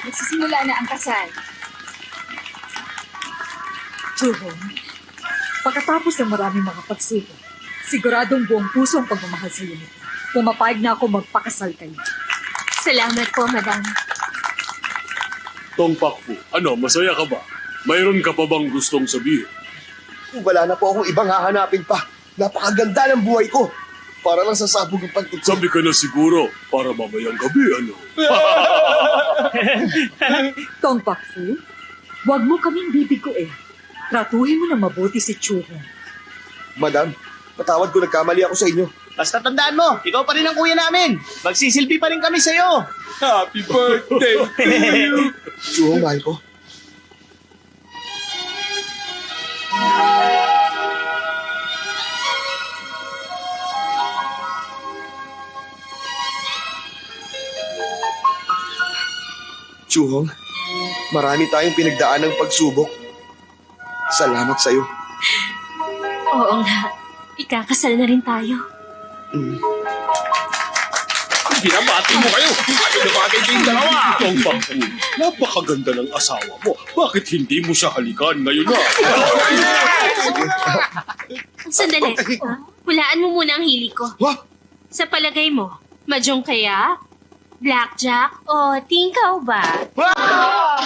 Magsisimula na ang kasal. Chuhong, pagkatapos ng maraming mga pagsiko, siguradong buong puso ang pagmamahal sa iyo nito. Pumapayag na ako magpakasal kayo. Salamat po, madam. Tong Pakfu, ano, masaya ka ba? Mayroon ka pa bang gustong sabihin? Wala na po akong ibang hahanapin pa. Napakaganda ng buhay ko. Para lang sa sabog ng pantik ko. Sabi ka na siguro, para mamayang gabi, ano? Tong Pakfu, huwag mo kaming bibiguin. Tratuhin mo na mabuti si Chuhong. Madam, patawad ko nagkamali ako sa inyo. Basta tandaan mo, ikaw pa rin ang kuya namin. Magsisilbi pa rin kami sa'yo. Happy birthday to you! Chuhong, mahal ko. Chuhong, marami tayong pinagdaan ng pagsubok. Salamat sa'yo. Oo nga. Ikakasal na rin tayo. Binabati mo kayo. Ano na bagay kayong dalawa? Tong Pakfu, napakaganda ng asawa mo. Bakit hindi mo siya halikan ngayon na? Sandali. Hulaan mo muna ang hili ko. What? Sa palagay mo, mahjong kaya? Blackjack o tingkaw ba? Ah!